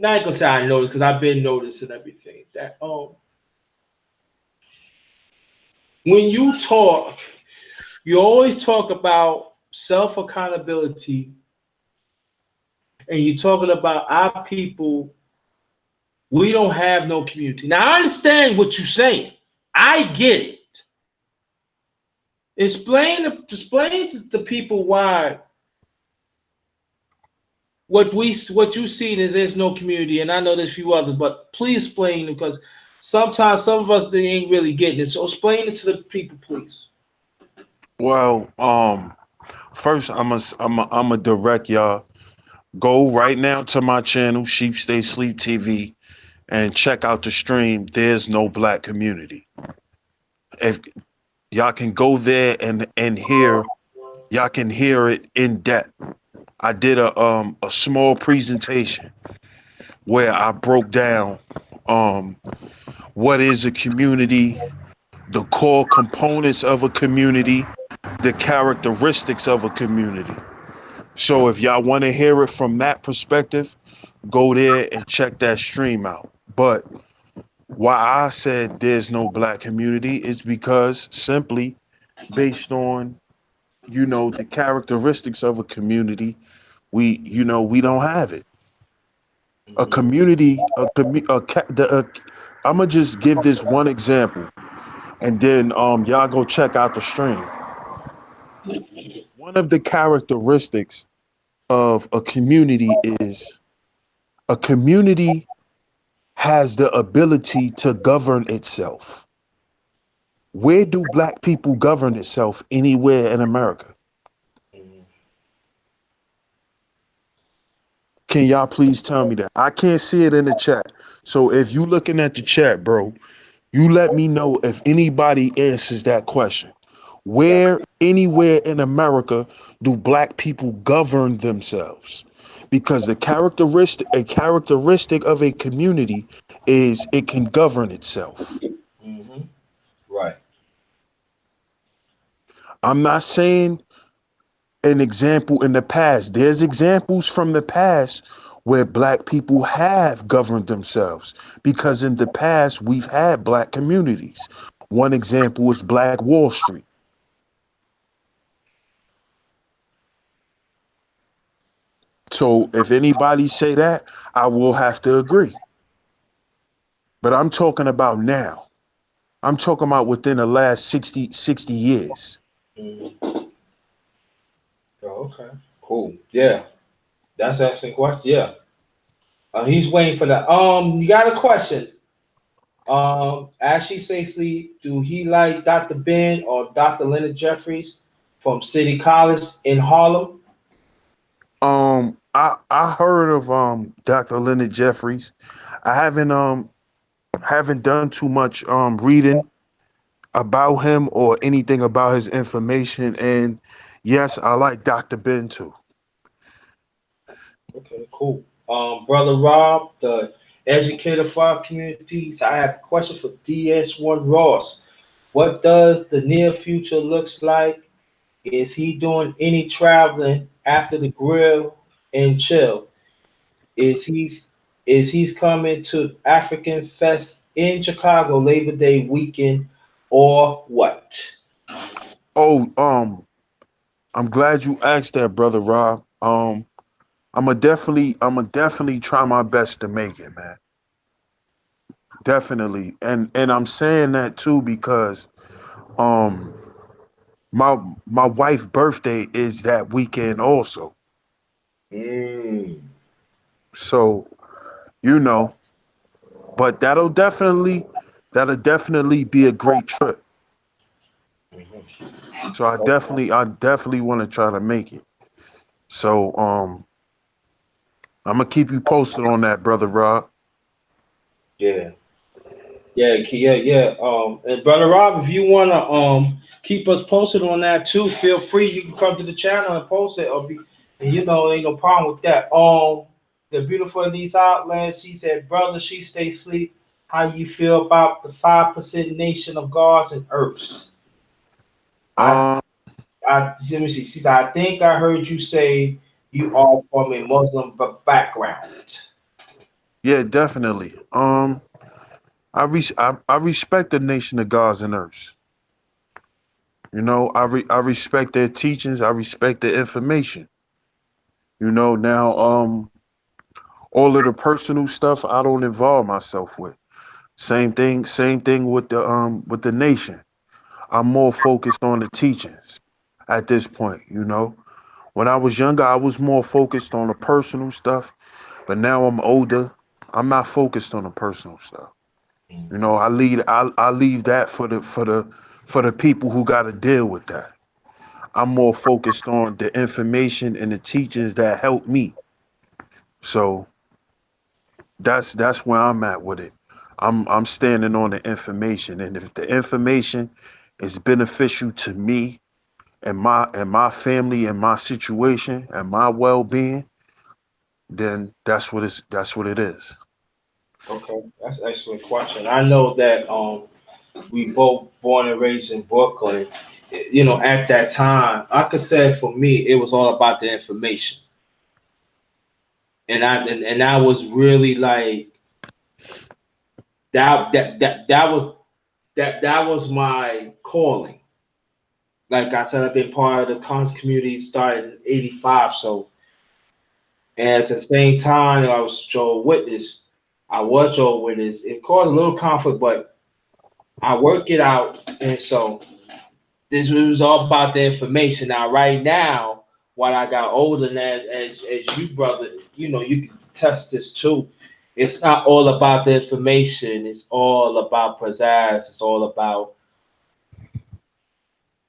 Not gonna say I noticed because I've been noticing everything that when you talk, you always talk about self accountability, and you're talking about our people. We don't have no community. Now I understand what you're saying. I get it. Explain to the people why what you see is there's no community, and I know there's a few others, but please explain because sometimes some of us they ain't really getting it. So explain it to the people, please. Well, first I'm a direct y'all. Go right now to my channel, Sheep Stay Sleep TV, and check out the stream. There's no black community. If y'all can go there and hear, y'all can hear it in depth. I did a small presentation where I broke down um what is a community, the core components of a community, the characteristics of a community. So if y'all want to hear it from that perspective, go there and check that stream out. But why I said there's no black community is because simply based on, the characteristics of a community, we don't have it. A community, I'm gonna just give this one example, and then y'all go check out the stream. One of the characteristics of a community is a community has the ability to govern itself. Where do black people govern itself anywhere in America? Can y'all please tell me that? I can't see it in the chat. So if you looking at the chat, bro, you let me know if anybody answers that question. Where anywhere in America do black people govern themselves? Because a characteristic of a community is it can govern itself. Mm-hmm. Right. I'm not saying an example in the past. There's examples from the past where black people have governed themselves because in the past we've had black communities. One example is Black Wall Street. So if anybody say that, I will have to agree. But I'm talking about now. I'm talking about within the last 60 years. Mm-hmm. Oh, okay. Cool. Yeah. That's asking question. Yeah. He's waiting for that. You got a question? As she say sleep, do he like Dr. Ben or Dr. Leonard Jeffries from City College in Harlem? I heard of Dr. Leonard Jeffries. I haven't done too much reading about him or anything about his information. And yes, I like Dr. Ben too. Okay, cool. Brother Rob, the educator for our communities, I have a question for DS1 Ross. What does the near future looks like? Is he doing any traveling after the grill and chill? Is he's coming to African Fest in Chicago Labor Day weekend or what? Oh, I'm glad you asked that, brother Rob. I'm gonna definitely try my best to make it, man. Definitely. And I'm saying that too because um my my wife's birthday is that weekend also. Mm. So, you know, but that'll definitely be a great trip. Mhm. So I definitely want to try to make it. So I'm gonna keep you posted on that, brother Rob. Yeah. Yeah. And brother Rob, if you wanna keep us posted on that too, feel free. You can come to the channel and post it, or be, and ain't no problem with that. The beautiful Niece Outland, she said, brother, she stay sleep. How you feel about the 5% nation of gods and earths? I Um, let me see. She said, I think I heard you say you are from a Muslim background. yeah, definitely. I respect the nation of gods and earths. I respect their teachings. I respect their information. Now all of the personal stuff I don't involve myself with. Same thing with the nation. I'm more focused on the teachings at this point. When I was younger, I was more focused on the personal stuff, but now I'm older. I'm not focused on the personal stuff. I leave that for the people who got to deal with that. I'm more focused on the information and the teachings that help me. So that's where I'm at with it. I'm standing on the information, and if the information is beneficial to me and my family and my situation and my well being, then that's what it is. Okay, that's an excellent question. I know that we both born and raised in Brooklyn. At that time, I could say for me, it was all about the information, and I was really like that was my calling. Like I said, I've been part of the cons community started in '85, so and at the same time, I was Joe Witness. I was Joe Witness. It caused a little conflict, but I worked it out, and so this was all about the information. Now, right now, while I got older, and as you brother, you can test this too. It's not all about the information. It's all about pizzazz. It's all about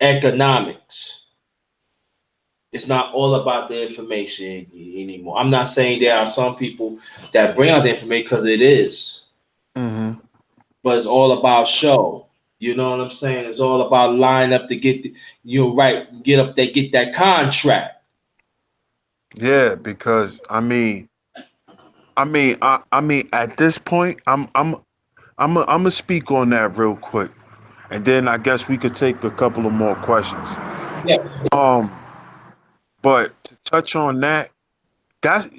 economics. It's not all about the information anymore. I'm not saying there are some people that bring out the information because it is, Hmm. but it's all about show. You know what I'm saying? It's all about line up to get you right, get up there, get that contract. Yeah, because at this point, I'm gonna speak on that real quick, and then I guess we could take a couple of more questions. Yeah. Um, but to touch on that that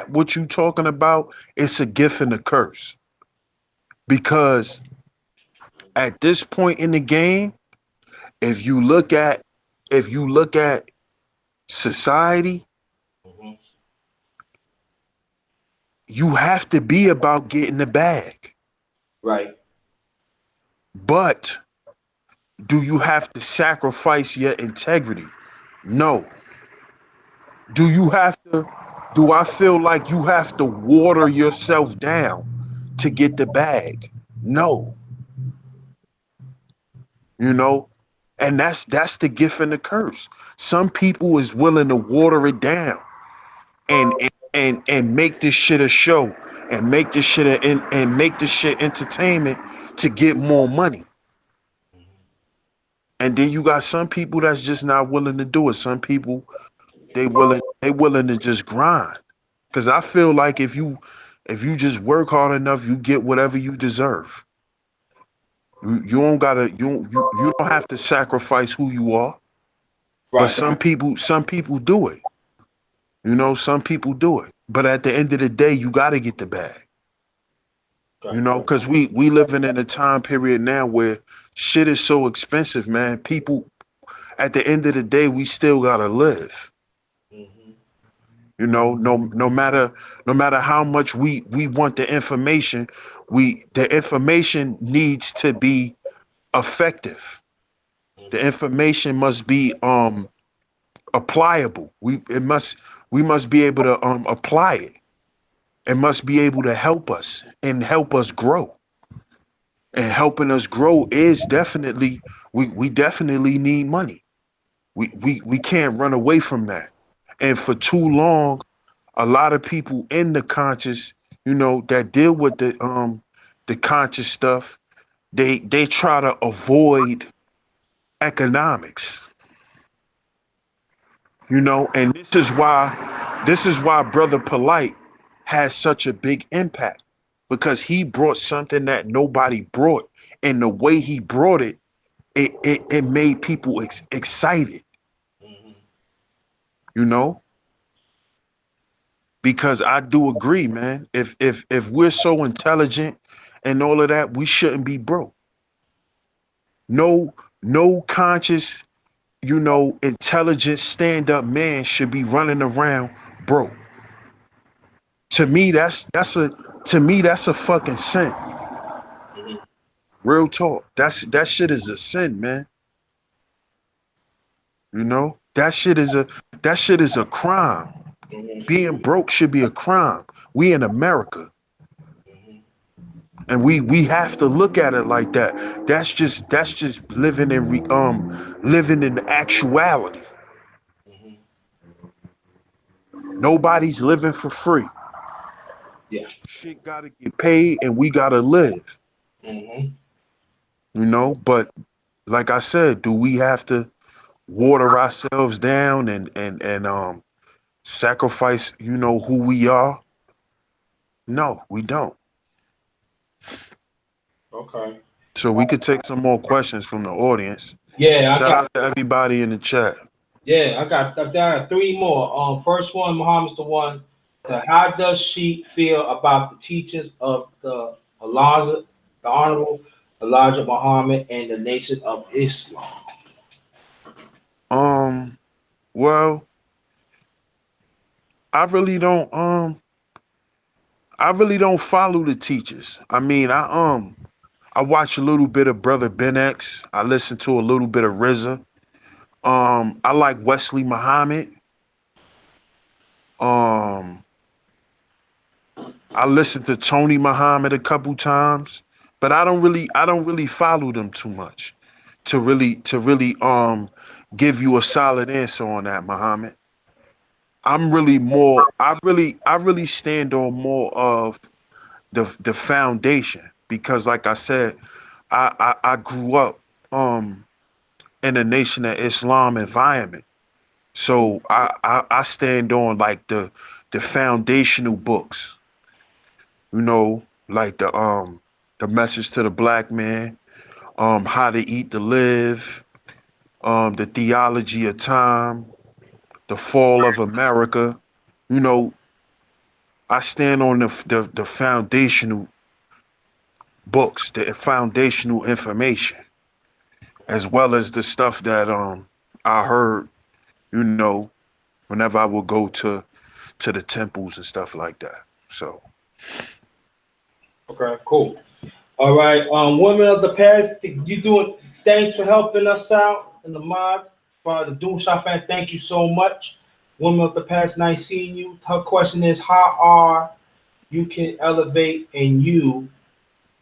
what you talking about, it's a gift and a curse because at this point in the game, if you look at if you look at society, Mhm. you have to be about getting the bag. Right. But do you have to sacrifice your integrity? No. Do you have to do I feel like you have to water yourself down to get the bag? No. You know? And that's the gift and the curse. Some people is willing to water it down and make this shit a show and make this shit and make this shit entertainment to get more money. And then you got some people that's just not willing to do it. Some people they willing to just grind. Cause I feel like if you just work hard enough, you get whatever you deserve. You don't gotta you don't have to sacrifice who you are. But Right. some people do it. Some people do it. But at the end of the day, you gotta get the bag. Right. Right. Because we living in a time period now where shit is so expensive, man. People at the end of the day, we still gotta live. Hmm. No matter how much we want the information, the information needs to be effective. The Hmm. information must be applicable. We must be able to apply it. It must be able to help us and help us grow. And helping us grow is definitely we definitely need money. We can't run away from that. And for too long, a lot of people in the conscious, that deal with the conscious stuff, they try to avoid economics, you know, and this is why Brother Polite has such a big impact, because he brought something that nobody brought, and the way he brought it, it made people excited, Mhm. you know, because I do agree, man. If we're so intelligent and all of that, we shouldn't be broke. No, no conscious, you know, intelligent stand-up man should be running around broke. To me, that's a fucking sin. Mhm. Real talk. That shit is a sin, man. You know? That shit is a crime. Mhm. Being broke should be a crime. We in America. Mhm. And we have to look at it like that. That's just living in actuality. Mhm. Nobody's living for free. Yeah. Shit gotta get paid and we gotta live. Mhm. You know, but like I said, do we have to water ourselves down and sacrifice, you know, who we are? No, we don't. Okay. So we could take some more questions from the audience. Yeah, I Shout got. out to everybody in the chat. Yeah, I got three more. First one, Muhammad's the one. How does she feel about the teachings of the Honorable Elijah Muhammad and the Nation of Islam? Um, well, I really don't I really don't follow the teachers. I mean, I watch a little bit of Brother Ben X. I listen to a little bit of RZA. I like Wesley Muhammad. Um, I listened to Tony Muhammad a couple times, but I don't really follow them too much to really give you a solid answer on that, Muhammad. I'm really more I really stand on more of the foundation, because like I said, I grew up in a Nation of Islam environment. So I stand on like the foundational books, you know, like the message to the black man, how to eat to live, the theology of time, the fall of America. You know, I stand on the foundational books, the foundational information, as well as the stuff that I heard, you know, whenever I would go to the temples and stuff like that. So Okay, cool. All right, women of the past, you doing? Thanks for helping us out in the mods. For the Doom Shot fan, thank you so much. Women of the past, nice seeing you. Her question is, how are you can elevate and you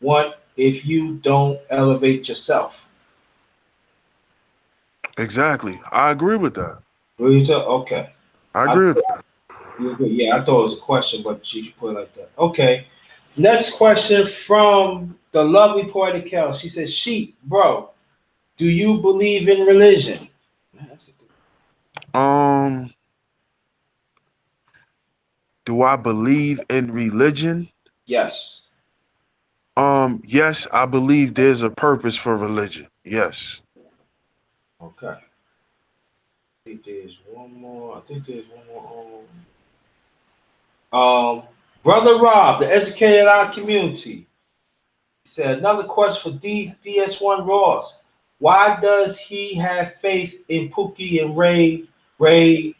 want if you don't elevate yourself? exactly, I agree with that. Really? Okay. I I agree with that. You agree? Yeah, I thought it was a question, but she put it like that. Okay. Next question from the lovely Poetic Kel. She says, Sheep, bro, do you believe in religion? Man, that's a good. Um, do I believe in religion? Yes. Yes, I believe there's a purpose for religion. Yes. Okay. I think there's one more. I think there's one more. Brother Rob, the educated in our community, said another question for DS1 Ross. Why does he have faith in Pookie and Ray? Ray,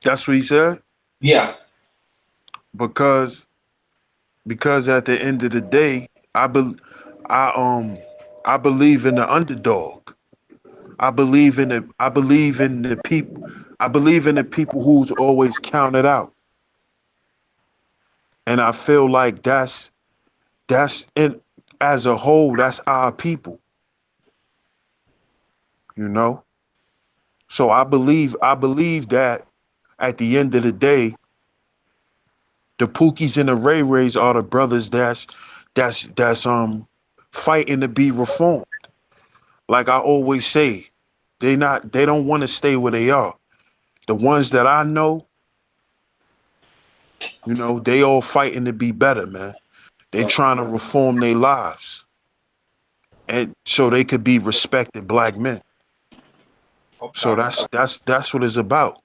That's what he said. yeah. Because because at the end of the day, I I believe in the underdog. I believe in the people. I believe in the people who's always counted out. And I feel like that's in as a whole, that's our people, you know? So I believe that at the end of the day, The Pookies and the Ray Rays are the brothers that's fighting to be reformed. Like I always say, they don't want to stay where they are. The ones that I know, you know, they all fighting to be better, man. They trying to reform their lives. And so they could be respected black men. So Okay. that's what it's about,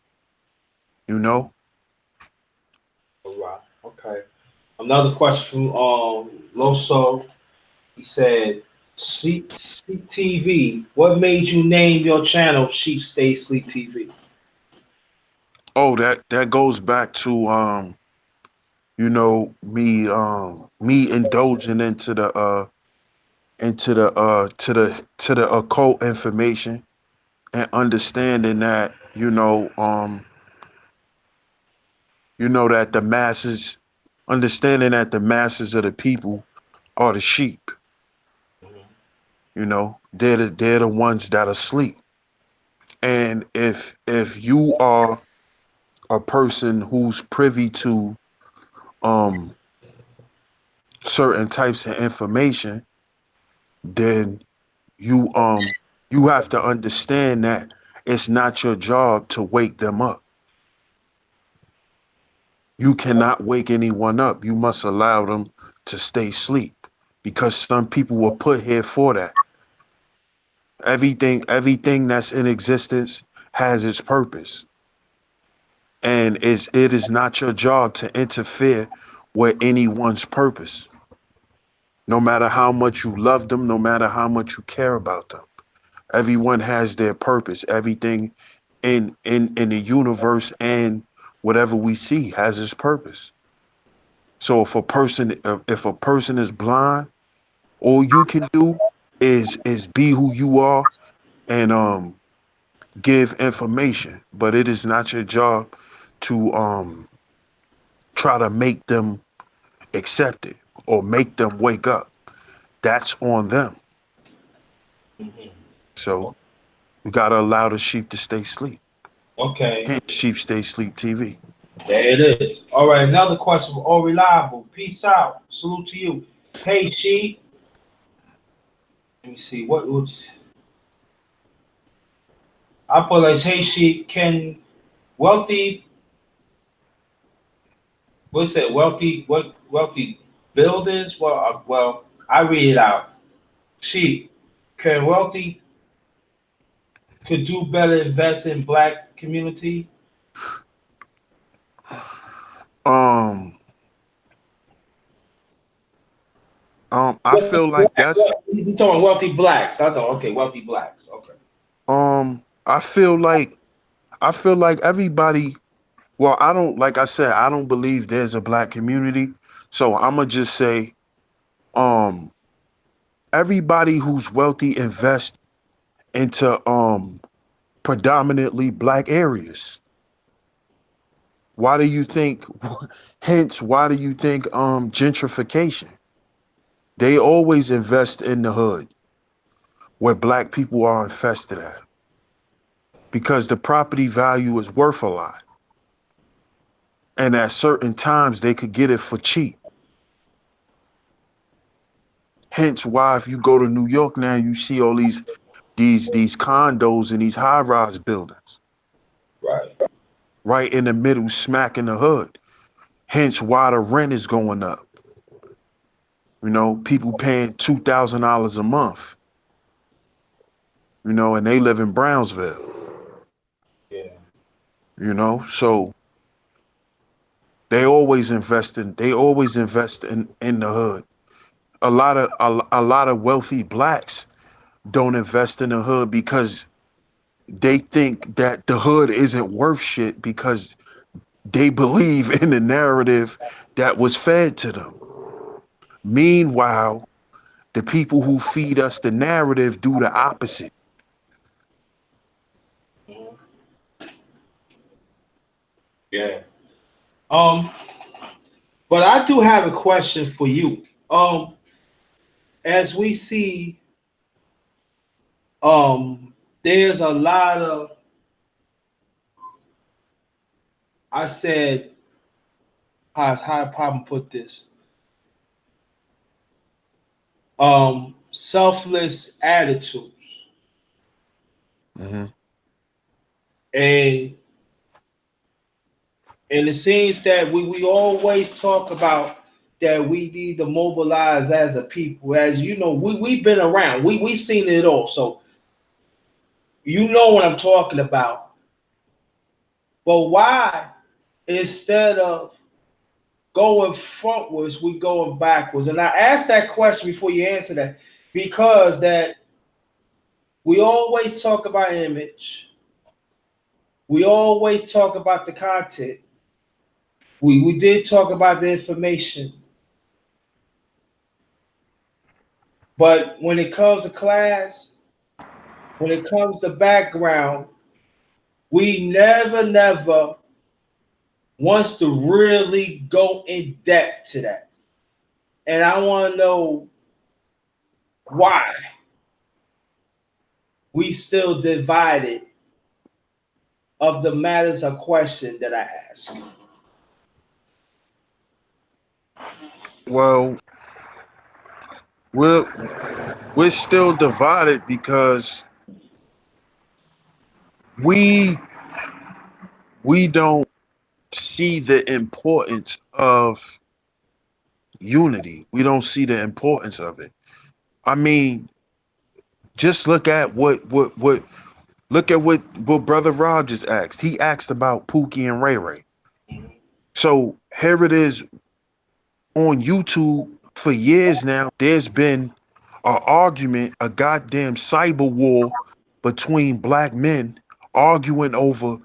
you know? All right. Okay. Another question from Loso. He said, Sleep TV. What made you name your channel Sheep Stay Sleep TV? Oh, that goes back to you know, me indulging into the occult information and understanding that, you know that the masses understanding that the masses of the people are the sheep. You know, they're the ones that are asleep. And if you are a person who's privy to um certain types of information, then you you have to understand that it's not your job to wake them up. You cannot wake anyone up. You must allow them to stay asleep because some people were put here for that. Everything that's in existence has its purpose. And it is not your job to interfere with anyone's purpose. No matter how much you love them, no matter how much you care about them. Everyone has their purpose. Everything in the universe and whatever we see has its purpose. So if a person is blind, all you can do is be who you are and give information, but it is not your job to try to make them accept it or make them wake up. That's on them. So we gotta allow the sheep to stay asleep. Okay. Hence Sheep Stay Sleep TV. There it is. All right. Another question from All Reliable. Peace out. Salute to you. Hey, Sheep. Let me see. What would I put as Hey, Sheep? Can wealthy, what's that? Wealthy builders? Well, I read it out. Sheep. Can wealthy could do better invest in black community? Um I Well, feel like that's you talking wealthy blacks? I know. Okay, wealthy blacks. Okay. um I feel like I feel like everybody, well, I don't, like I said, I don't believe there's a black community. So I'ma just say um everybody who's wealthy invest into predominantly black areas. Why do you think hence why do you think gentrification? They always invest in the hood where black people are infested at because the property value is worth a lot. And at certain times they could get it for cheap. Hence why if you go to New York now, you see all these condos and these high-rise buildings Right. right in the middle, smack in the hood. Hence why the rent is going up. You know, people paying $2,000 a month, you know, and they live in Brownsville, Yeah. you know. So they always invest in the hood. A lot of wealthy blacks don't invest in the hood because they think that the hood isn't worth shit because they believe in the narrative that was fed to them. Meanwhile, the people who feed us the narrative do the opposite. Mhm. Yeah. Um, but I do have a question for you. As we see, there's a lot of I said how I'm put this, selfless attitudes. Hmm. And it seems that we always talk about that we need to mobilize as a people. As you know, we've been around. We seen it all. So you know what I'm talking about. But why, instead of going frontwards, we going backwards? And I asked that question before you answer that, because that we always talk about image. We always talk about the content. We did talk about the information. But when it comes to class, when it comes to background, we never wants to really go in depth to that. And I want to know why we still divided of the matters of question that I ask. Well, we're we're still divided because we we don't see the importance of unity. We don't see the importance of it. I mean, just look at what look at what Brother Rob just asked. He asked about Pookie and Ray Ray. So here it is on YouTube for years now. There's been an argument, a goddamn cyber war between black men arguing over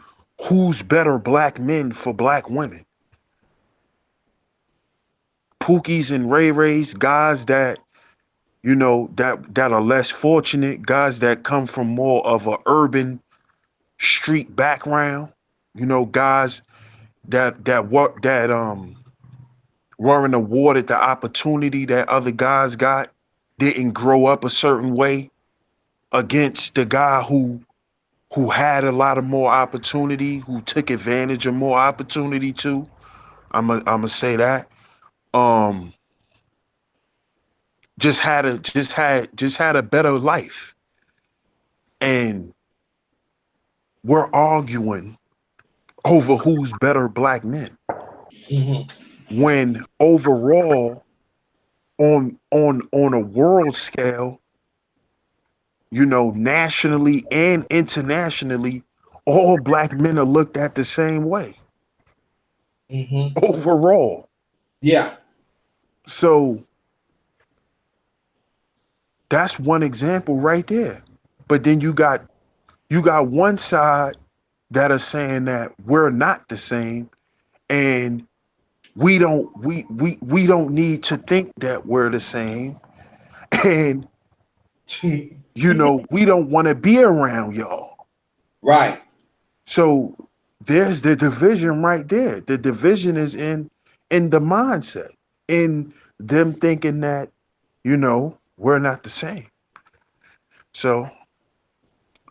who's better black men for black women. Pookies and Ray Rays, guys that that are less fortunate, guys that come from more of a urban street background, guys that work that weren't awarded the opportunity that other guys got, didn't grow up a certain way against the guy who had a lot of more opportunity, who took advantage of more opportunity too. I'm gonna say that. Um just had a better life. And we're arguing over who's better black men. Mm-hmm. When overall on a world scale, nationally and internationally, all black men are looked at the same way Mm-hmm. overall. Yeah. So that's one example right there. But then you got one side that are saying that we're not the same, and we don't need to think that we're the same, and we don't want to be around y'all. Right. So there's the division right there. The division is in the mindset, in them thinking that we're not the same. So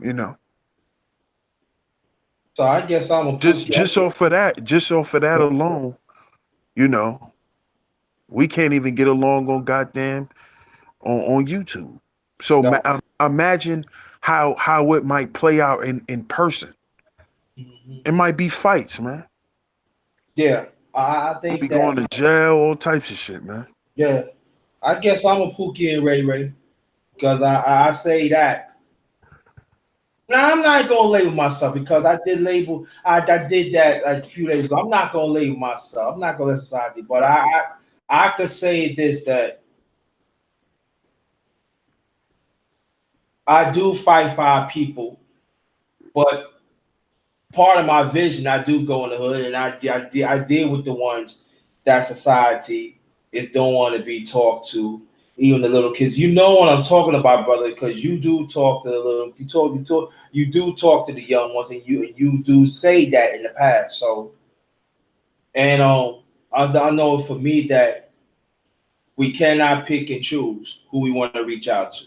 you know So I guess I'm a just Pookie. just off of that alone, you know we can't even get along on goddamn on YouTube. So No. imagine how it might play out in person. Mhm. It might be fights, man. Yeah. I We'll think be that. going to jail, all types of shit, man. Yeah. I guess I'm a Pookie and Ray Ray, because I say that. Now I'm not gonna label myself, because I did label. I did that like a few days ago. I'm not gonna label myself. I'm not gonna let society. But Right. I could say this, that I do fight for our people, but part of my vision, I do go in the hood, and I deal with the ones that society is don't want to be talked to, even the little kids. You know what I'm talking about, brother, because you do talk to the little. You do talk to the young ones, and you do say that in the past. So, and I know for me that we cannot pick and choose who we want to reach out to.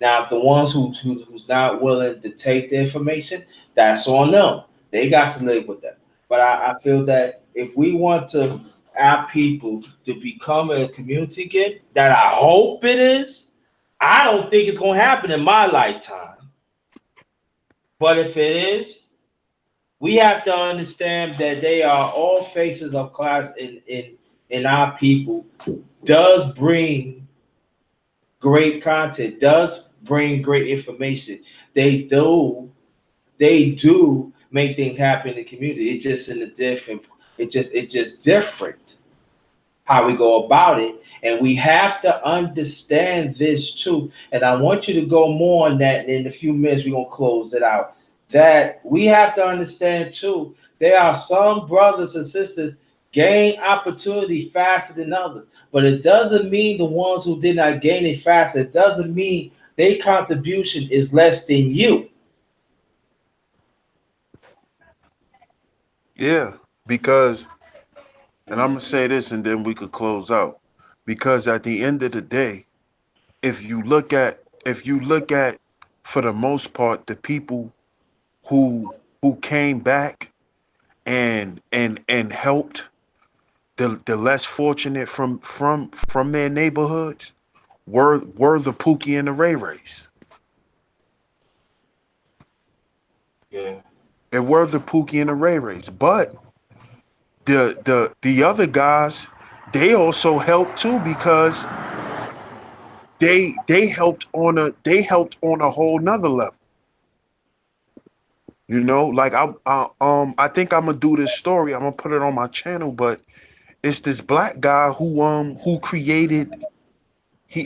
Now, if the ones who's not willing to take the information, that's on them. They got to live with that. But I feel that if we want to our people to become a community again, that I hope it is. I don't think it's gonna happen in my lifetime. But if it is, we have to understand that they are all faces of class in our people. Does bring great content, does bring great information. They do, they do make things happen in the community. It's just in a different, it's just different how we go about it. And we have to understand this too. And I want you to go more on that. And in a few minutes, we're going to close it out. That we have to understand too. There are some brothers and sisters gain opportunity faster than others. But it doesn't mean the ones who did not gain it faster, it doesn't mean their contribution is less than you. Yeah, because, and I'm gonna say this, and then we could close out. Because at the end of the day, if you look at, for the most part, the people who came back and helped the less fortunate from their neighborhoods were the Pookie and the Ray Rays. Yeah. It were the Pookie and the Ray Rays. But the other guys, they also helped too, because they helped on a whole nother level. You know, like I think I'm gonna do this story. I'm gonna put it on my channel, but it's this black guy who created,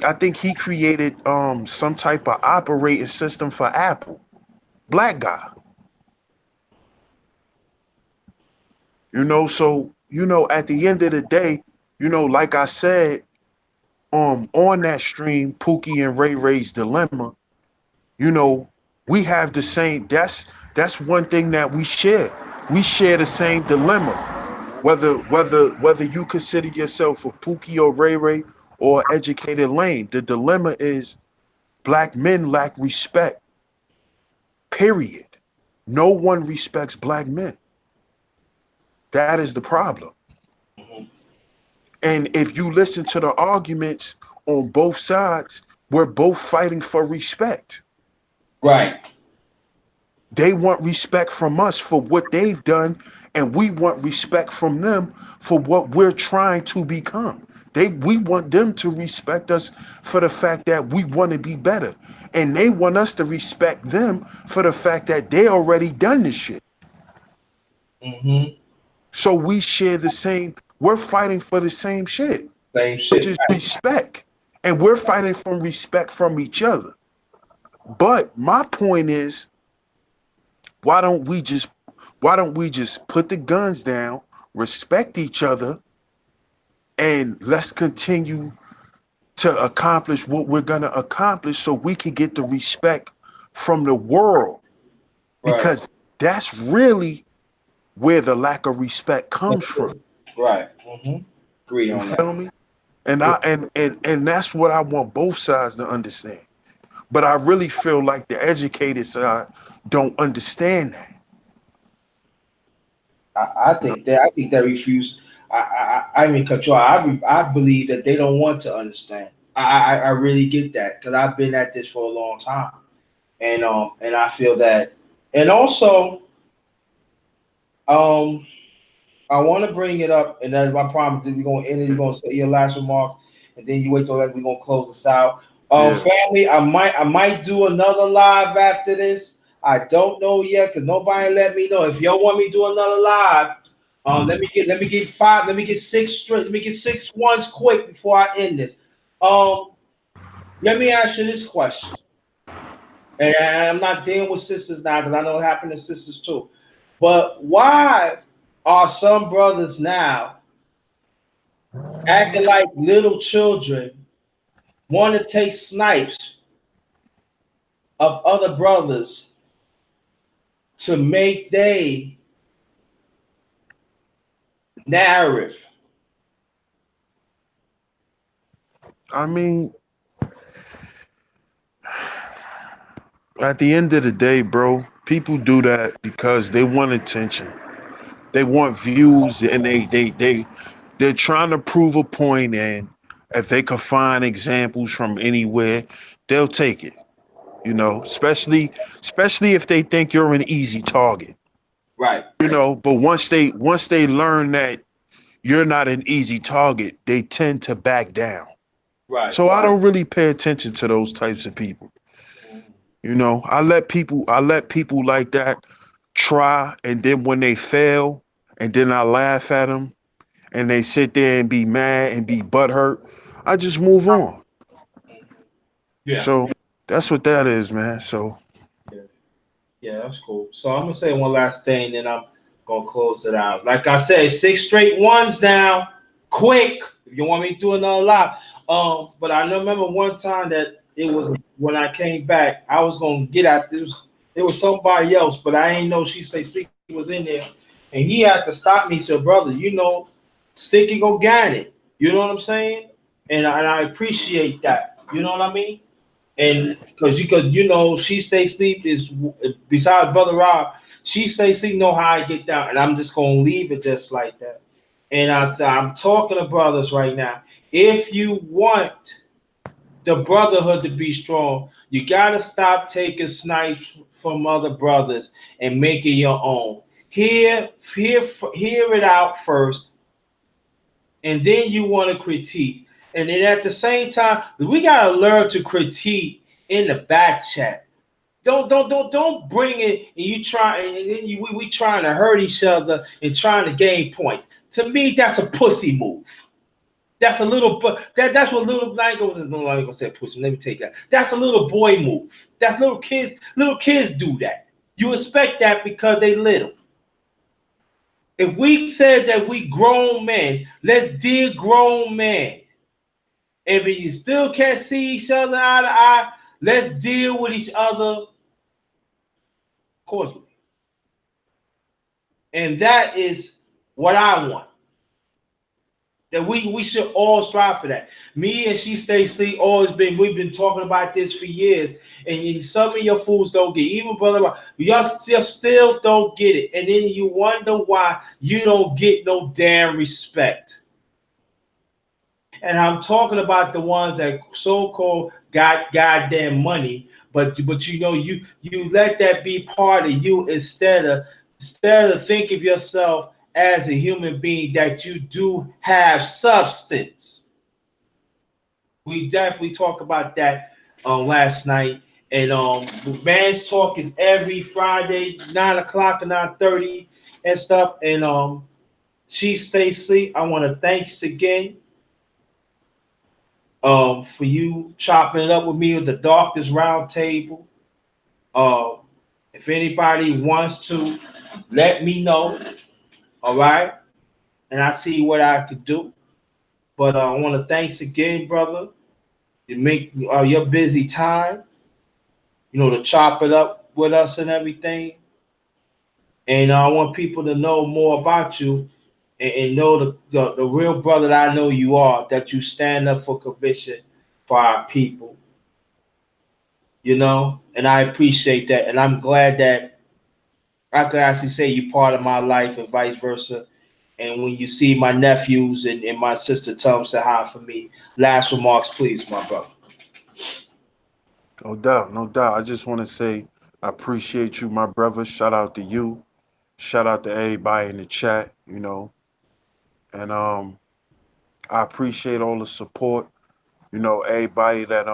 I think he created some type of operating system for Apple. Black guy. You know, so at the end of the day, like I said, on that stream, Pookie and Ray Ray's dilemma, you know, we have the same, that's one thing that we share. We share the same dilemma. Whether you consider yourself a Pookie or Ray Ray or educated lane, the dilemma is black men lack respect. Period. No one respects black men. That is the problem. Mhm. And if you listen to the arguments on both sides, we're both fighting for respect. Right. They want respect from us for what they've done, and we want respect from them for what we're trying to become. We want them to respect us for the fact that we want to be better. And they want us to respect them for the fact that they already done this shit. Mm-hmm. So we share the same, we're fighting for the same shit, Same which shit. is respect. And we're fighting from respect from each other. But my point is, why don't we just put the guns down, respect each other, and let's continue to accomplish what we're gonna accomplish so we can get the respect from the world. Right. Because that's really where the lack of respect comes from. Right. Mm-hmm. Agree You on that. feel me? And Yeah. and that's what I want both sides to understand. But I really feel like the educated side don't understand that. I think they refuse. I mean, control. I believe that they don't want to understand. I really get that because I've been at this for a long time, and I feel that, and also um I want to bring it up, and that's my promise. That we're gonna end it. You're gonna say your last remarks, and then you wait till that. We're gonna close this out. Yeah, Family, I might do another live after this. I don't know yet because nobody let me know. If y'all want me to do another live, let me get five. Let me get six straight. Let me get six ones quick before I end this. Um, Let me ask you this question, and I'm not dealing with sisters now because I know it happened to sisters too. But why are some brothers now acting like little children, want to take snipes of other brothers to make they narrative? I mean, at the end of the day, bro, people do that because they want attention. They want views, and they're trying to prove a point, and if they could find examples from anywhere, they'll take it. You know, especially if they think you're an easy target. Right, You know, but once they learn that you're not an easy target, they tend to back down. right. So I don't really pay attention to those types of people. You know, I let people like that try, and then when they fail, and then I laugh at them, and they sit there and be mad and be butthurt, I just move on. Yeah. So that's what that is, man. So Yeah. Yeah, that's cool. So I'm gonna say one last thing, then I'm gonna close it out. Like I said, 6 straight 1s now, quick. If you want me to do another lot, but I remember one time that it was when I came back, I was gonna get out. There was somebody else, but I ain't know She Stay Sleep was in there, and he had to stop me. Said, brother, Sticky organic. You know what I'm saying? And I appreciate that. You know what I mean? And because you could, She Stay Sleep is besides Brother Rob, She Stay Sleep know how I get down, and I'm just gonna leave it just like that. And I'm talking to brothers right now. If you want the brotherhood to be strong, you gotta stop taking snipes from other brothers and make it your own. Hear it out first, and then you want to critique. And then at the same time, we gotta learn to critique in the back chat. Don't bring it and you try and then we trying to hurt each other and trying to gain points. To me, that's a pussy move. That's a little that's what little I ain't gonna say pussy. Let me take that. That's a little boy move. That's little kids. Little kids do that. You expect that because they little. If we said that we grown men, let's deal grown men. If you still can't see each other eye to eye, let's deal with each other cordially. And that is what I want. That we should all strive for that. Me and She Stay Sleep we've been talking about this for years. And some of your fools don't get it. Even brother, y'all just still don't get it. And then you wonder why you don't get no damn respect. And I'm talking about the ones that so-called got goddamn money, but you let that be part of you instead of think of yourself as a human being that you do have substance. We definitely talk about that last night. And man's talk is every Friday, 9 o'clock and 9:30 and stuff. And She Stay Sleep. I want to thanks again for you chopping it up with me with the Doctors Round Table. Uh, if anybody wants to, let me know. All right, and I see what I could do. But I want to thanks again, brother, to make your busy time. To chop it up with us and everything. And I want people to know more about you and know the real brother that I know you are. That you stand up for conviction for our people. And I appreciate that. And I'm glad that I could actually say you're part of my life and vice versa. And when you see my nephews and my sister, tell them say hi for me. Last remarks, please, my brother. no doubt, no doubt. I just want to say I appreciate you, my brother. Shout out to you. Shout out to everybody in the chat. And I appreciate all the support. Everybody that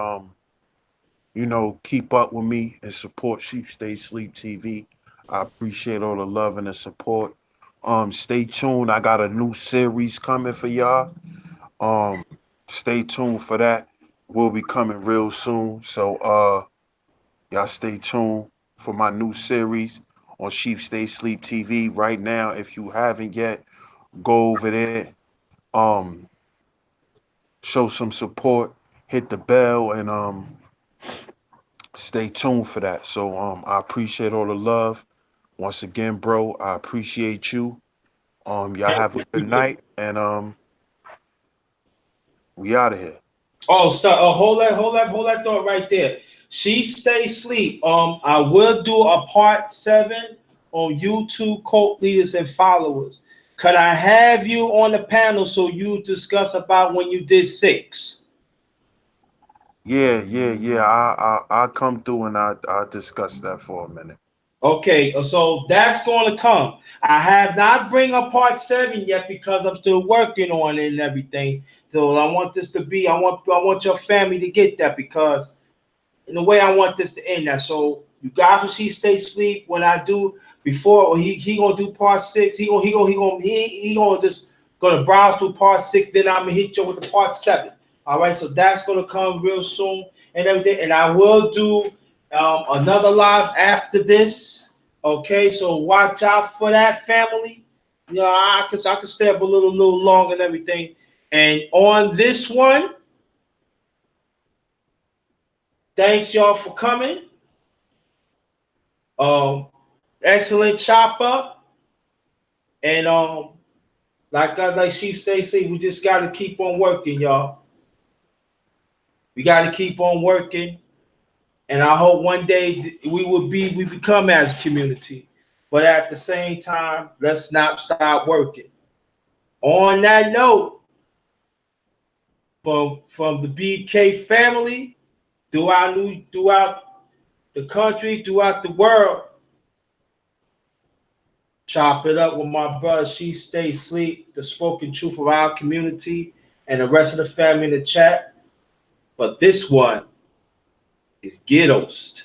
keep up with me and support Sheep Stay Sleep TV. I appreciate all the love and the support. Stay tuned. I got a new series coming for y'all. Um, Stay tuned for that. Will be coming real soon. So y'all stay tuned for my new series on Sheep Stay Sleep TV. Right now, if you haven't yet, go over there. Um, Show some support, hit the bell, and stay tuned for that. So I appreciate all the love. Once again, bro, I appreciate you. Y'all have a good night, and we out of here. Oh, stop! Hold that thought right there. She Stay Sleep. I will do a part 7 on YouTube, cult leaders and followers. Could I have you on the panel so you discuss about when you did 6? Yeah. I'll come through and I'll discuss that for a minute. Okay, so that's going to come. I have not bring up part 7 yet because I'm still working on it and everything. So I want this to be. I want your family to get that because in the way I want this to end. That so you guys will see stay sleep when I do before he gonna do part 6. He gonna just gonna browse through part 6. Then I'm gonna hit you with the part 7. All right, so that's gonna come real soon and everything. And I will do another live after this. Okay, so watch out for that, family. You know, I can stay up a little long and everything. And on this one, thanks y'all for coming. Um, excellent chop up, and like she Stacy, we just got to keep on working, y'all. We got to keep on working, and I hope one day we become as a community. But at the same time, let's not stop working. On that note, from the BK family throughout the country, throughout the world. Chop it up with my brother. She stays sleep. The spoken truth of our community and the rest of the family in the chat. But this one is ghettost.